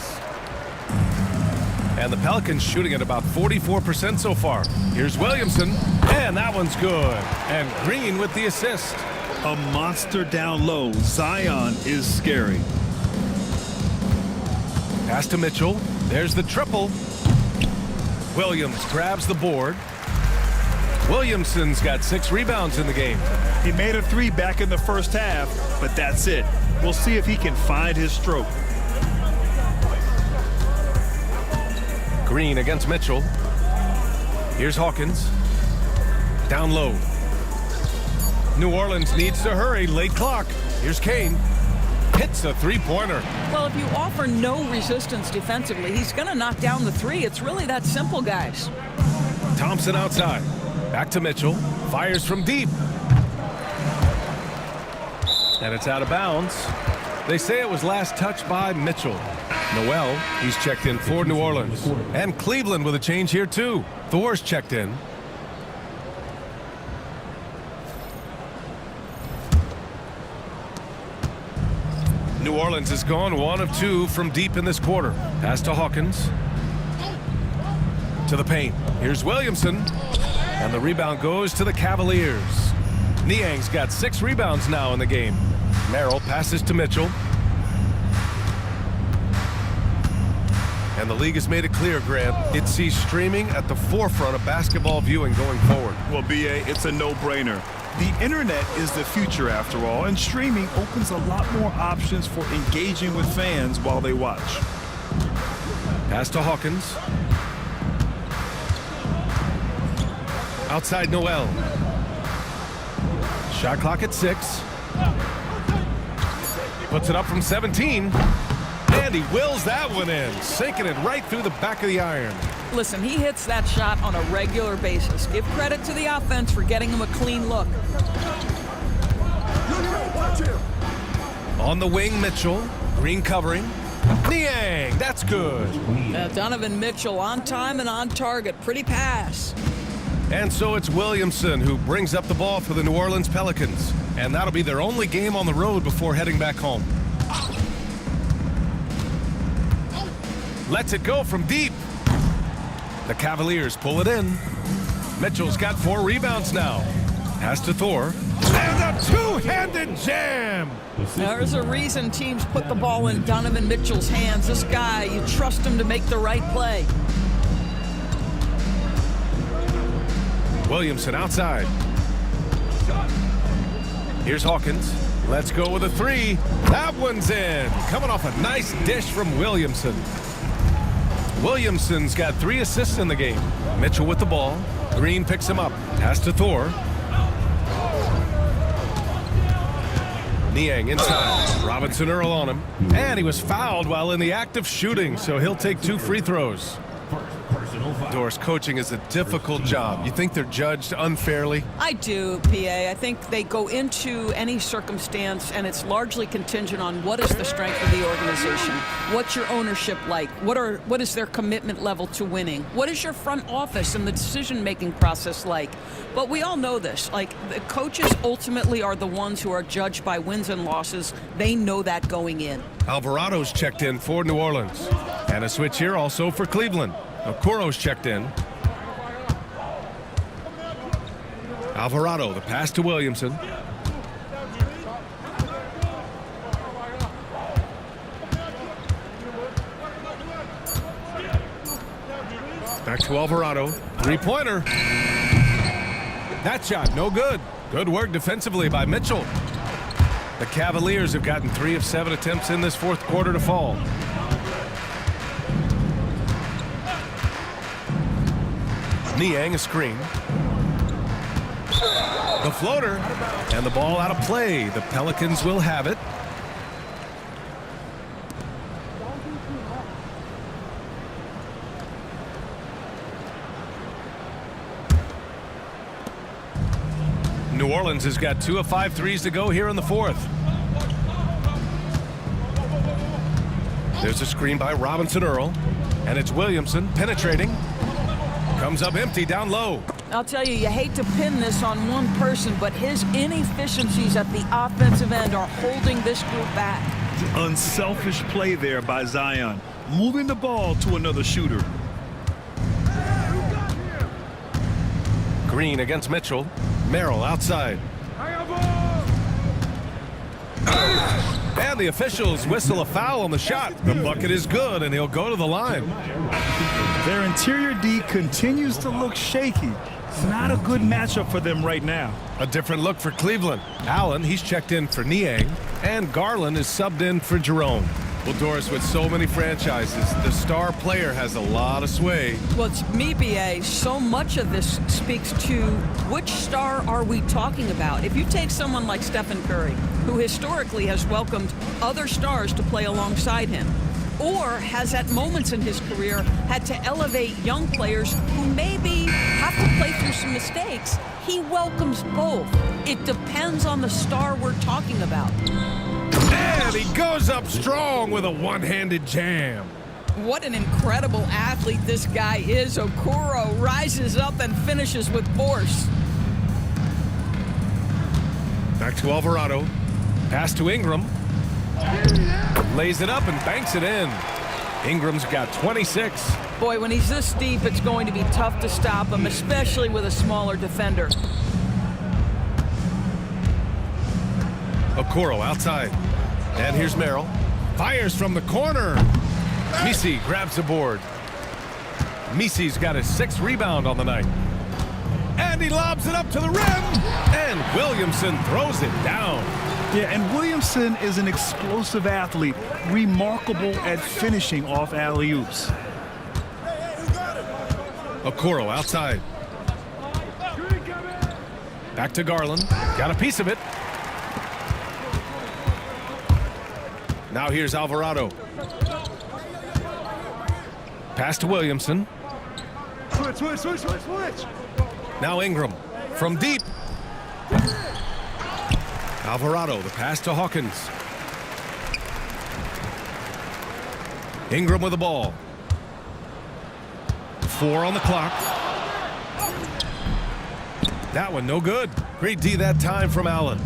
And the Pelicans shooting at about 44% so far. Here's Williamson, and that one's good. And Green with the assist. A monster down low. Zion is scary. Pass to Mitchell. There's the triple. Williams grabs the board. Williamson's got 6 rebounds in the game. He made a 3 back in the first half, but that's it. We'll see if he can find his stroke. Green against Mitchell. Here's Hawkins. Down low. New Orleans needs to hurry. Late clock. Here's Kane. Hits a 3-pointer. Well, if you offer no resistance defensively, he's going to knock down the 3. It's really that simple, guys. Thompson outside. Back to Mitchell. Fires from deep. And it's out of bounds. They say it was last touched by Mitchell. Noel, he's checked in for New Orleans. And Cleveland with a change here, too. Thor's checked in. New Orleans has gone 1 of 2 from deep in this quarter. Pass to Hawkins. To the paint. Here's Williamson. And the rebound goes to the Cavaliers. Niang's got 6 rebounds now in the game. Merrill passes to Mitchell. And the league has made it clear, Grant, it sees streaming at the forefront of basketball viewing going forward. Well, BA, it's a no-brainer. The internet is the future, after all, and streaming opens a lot more options for engaging with fans while they watch. Pass to Hawkins. Outside Noel. Shot clock at 6. Puts it up from 17. And he wills that one in, sinking it right through the back of the iron. Listen, he hits that shot on a regular basis. Give credit to the offense for getting him a clean look. On the wing, Mitchell. Green covering. Niang, that's good. Donovan Mitchell on time and on target. Pretty pass. And so it's Williamson who brings up the ball for the New Orleans Pelicans. And that'll be their only game on the road before heading back home. Lets it go from deep. The Cavaliers pull it in. Mitchell's got 4 rebounds now. Pass to Thor. And a 2-handed jam. There's a reason teams put the ball in Donovan Mitchell's hands. This guy, you trust him to make the right play. Williamson outside. Here's Hawkins. Let's go with a 3. That one's in. Coming off a nice dish from Williamson. Williamson's got 3 assists in the game. Mitchell with the ball. Green picks him up. Pass to Thor. Niang inside. Robinson Earl on him. And he was fouled while in the act of shooting, so he'll take 2 free throws. Doris, coaching is a difficult job. You think they're judged unfairly? I do, PA. I think they go into any circumstance, and it's largely contingent on what is the strength of the organization. What's your ownership like? What is their commitment level to winning? What is your front office and the decision-making process like? But we all know this. Like, the coaches ultimately are the ones who are judged by wins and losses. They know that going in. Alvarado's checked in for New Orleans. And a switch here also for Cleveland. Okoro's checked in. Alvarado, the pass to Williamson. Back to Alvarado. Three-pointer. That shot, no good. Good work defensively by Mitchell. The Cavaliers have gotten 3 of 7 attempts in this fourth quarter to fall. Niang a screen. The floater. And the ball out of play. The Pelicans will have it. New Orleans has got 2 of 5 threes to go here in the fourth. There's a screen by Robinson Earl. And it's Williamson penetrating. Comes up empty down low. I'll tell you, you hate to pin this on one person, but his inefficiencies at the offensive end are holding this group back. Unselfish play there by Zion, moving the ball to another shooter. Green against Mitchell. Merrill outside. And the officials whistle a foul on the shot. The bucket is good, and he'll go to the line. Their interior D continues to look shaky. It's not a good matchup for them right now. A different look for Cleveland. Allen, he's checked in for Niang, and Garland is subbed in for Jerome. Well, Doris, with so many franchises, the star player has a lot of sway. Well, it's me, BA. So much of this speaks to which star are we talking about? If you take someone like Stephen Curry, who historically has welcomed other stars to play alongside him, or has at moments in his career had to elevate young players who maybe have to play through some mistakes, he welcomes both. It depends on the star we're talking about. And he goes up strong with a one-handed jam. What an incredible athlete this guy is. Okoro rises up and finishes with force. Back to Alvarado. Pass to Ingram. Lays it up and banks it in. Ingram's got 26. Boy, when he's this deep, it's going to be tough to stop him, especially with a smaller defender. Okoro outside. And here's Merrill. Fires from the corner. Misi grabs the board. Misi's got his 6th rebound on the night. And he lobs it up to the rim. And Williamson throws it down. Yeah, and Williamson is an explosive athlete, remarkable at finishing off alley-oops. Okoro outside. Back to Garland. Got a piece of it. Now here's Alvarado. Pass to Williamson. Switch. Now Ingram from deep. Alvarado, the pass to Hawkins. Ingram with the ball. 4 on the clock. That one no good. Great D that time from Allen.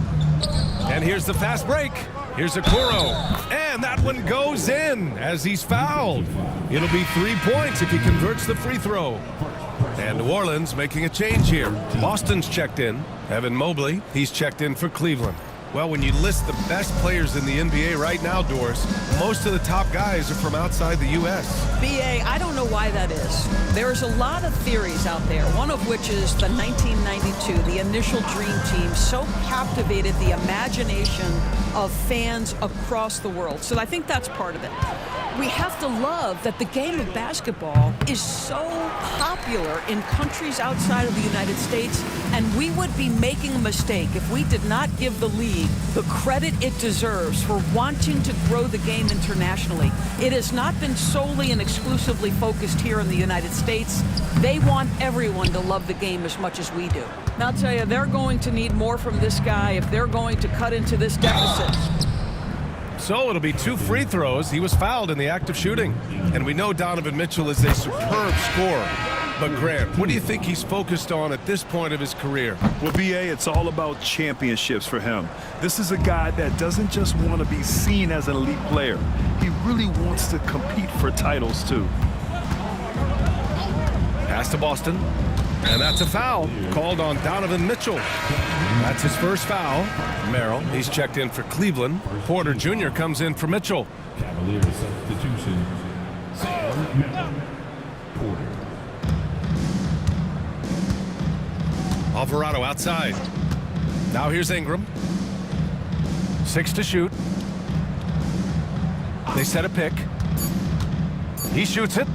And here's the fast break. Here's Okoro. And that one goes in as he's fouled. It'll be 3 points if he converts the free throw. And New Orleans making a change here. Boston's checked in. Evan Mobley, he's checked in for Cleveland. Well, when you list the best players in the NBA right now, Doris, most of the top guys are from outside the U.S. BA, I don't know why that is. There's a lot of theories out there, one of which is the 1992, the initial Dream Team, so captivated the imagination of fans across the world. So I think that's part of it. We have to love that the game of basketball is so popular in countries outside of the United States, and we would be making a mistake if we did not give the league the credit it deserves for wanting to grow the game internationally. It has not been solely and exclusively focused here in the United States. They want everyone to love the game as much as we do. And I'll tell you, they're going to need more from this guy if they're going to cut into this deficit. So it'll be 2 free throws. He was fouled in the act of shooting. And we know Donovan Mitchell is a superb scorer. But Grant, what do you think he's focused on at this point of his career? Well, BA, it's all about championships for him. This is a guy that doesn't just want to be seen as an elite player. He really wants to compete for titles, too. Pass to Boston. And that's a foul called on Donovan Mitchell. That's his first foul. Merrill, he's checked in for Cleveland. Porter Jr. comes in for Mitchell. Cavaliers substitution. Sam Porter. Alvarado outside. Now here's Ingram. 6 to shoot. They set a pick. He shoots it.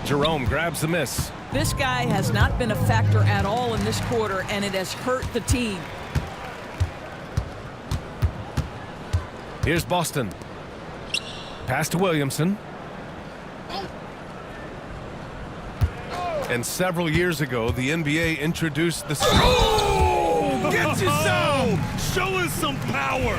Jerome grabs the miss. This guy has not been a factor at all in this quarter, and it has hurt the team. Here's Boston. Pass to Williamson. And several years ago, the NBA introduced the... Oh! Get yourself! Show us some power!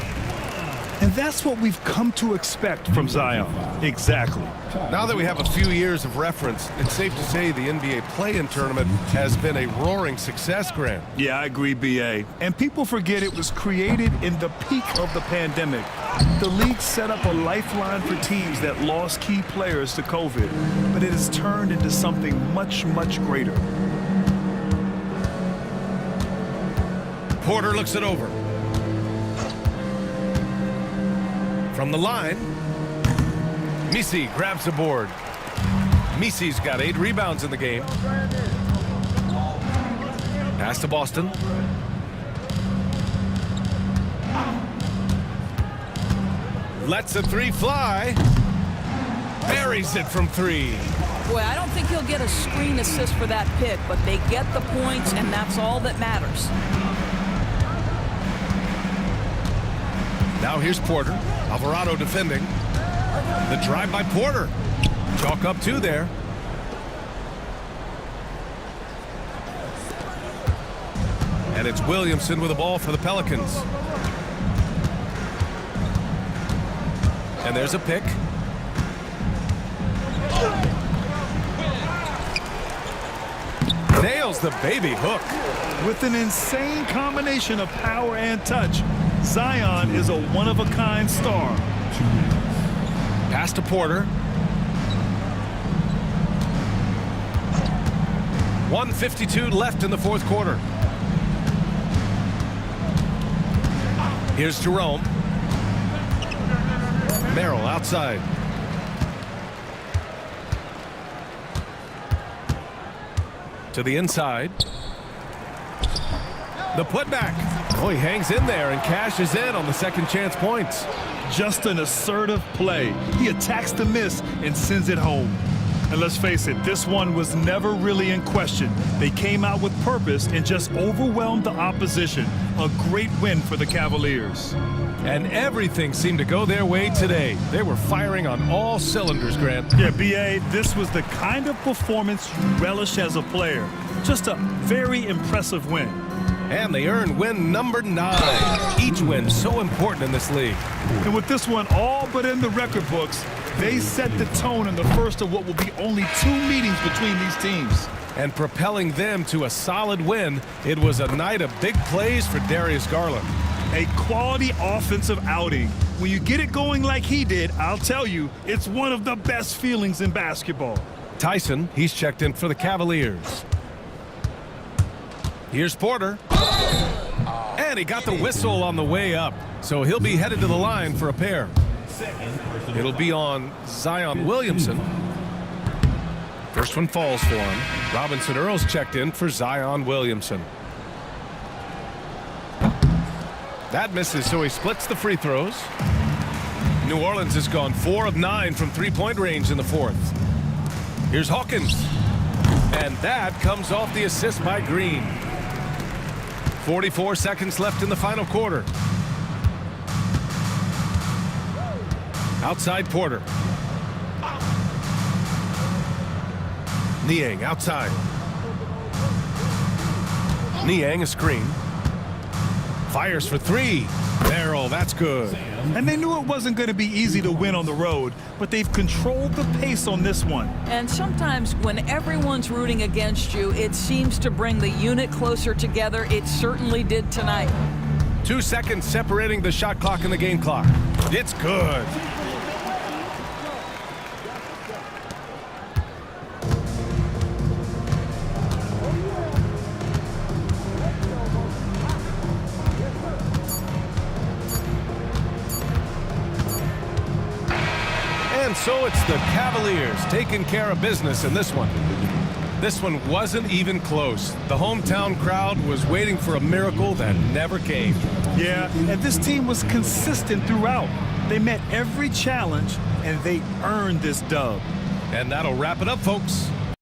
And that's what we've come to expect from Zion. Exactly. Now that we have a few years of reference, it's safe to say the NBA play-in tournament has been a roaring success, Grant. Yeah, I agree, BA. And people forget it was created in the peak of the pandemic. The league set up a lifeline for teams that lost key players to COVID, but it has turned into something much, much greater. Porter looks it over. From the line, Misi grabs the board. Misi's got 8 rebounds in the game. Pass to Boston. Lets a 3 fly. Buries it from 3. Boy, I don't think he'll get a screen assist for that pick, but they get the points, and that's all that matters. Now here's Porter. Alvarado defending. The drive by Porter. Chalk up 2 there. And it's Williamson with the ball for the Pelicans. And there's a pick. Nails the baby hook. With an insane combination of power and touch, Zion is a one-of-a-kind star. Pass to Porter. 1:52 left in the 4th quarter. Here's Jerome. Merrill outside. To the inside. The putback. Oh, he hangs in there and cashes in on the second chance points. Just an assertive play. He attacks the miss and sends it home. And let's face it, this one was never really in question. They came out with purpose and just overwhelmed the opposition. A great win for the Cavaliers. And everything seemed to go their way today. They were firing on all cylinders, Grant. Yeah, BA, this was the kind of performance you relish as a player. Just a very impressive win. And they earned win number 9. Each win so important in this league. And with this one all but in the record books, they set the tone in the first of what will be only 2 meetings between these teams. And propelling them to a solid win, it was a night of big plays for Darius Garland. A quality offensive outing. When you get it going like he did, I'll tell you, it's one of the best feelings in basketball. Tyson, he's checked in for the Cavaliers. Here's Porter. And he got the whistle on the way up. So he'll be headed to the line for a pair. It'll be on Zion Williamson. First one falls for him. Robinson Earl's checked in for Zion Williamson. That misses, so he splits the free throws. New Orleans has gone 4 of 9 from three-point range in the fourth. Here's Hawkins. And that comes off the assist by Green. 44 seconds left in the final quarter. Outside Porter. Niang outside. Niang a screen. Fires for three. Barrel, that's good. And they knew it wasn't going to be easy to win on the road, but they've controlled the pace on this one. And sometimes when everyone's rooting against you, it seems to bring the unit closer together. It certainly did tonight. 2 seconds separating the shot clock and the game clock. It's good. And so it's the Cavaliers taking care of business in this one. This one wasn't even close. The hometown crowd was waiting for a miracle that never came. Yeah, and this team was consistent throughout. They met every challenge, and they earned this dub. And that'll wrap it up, folks.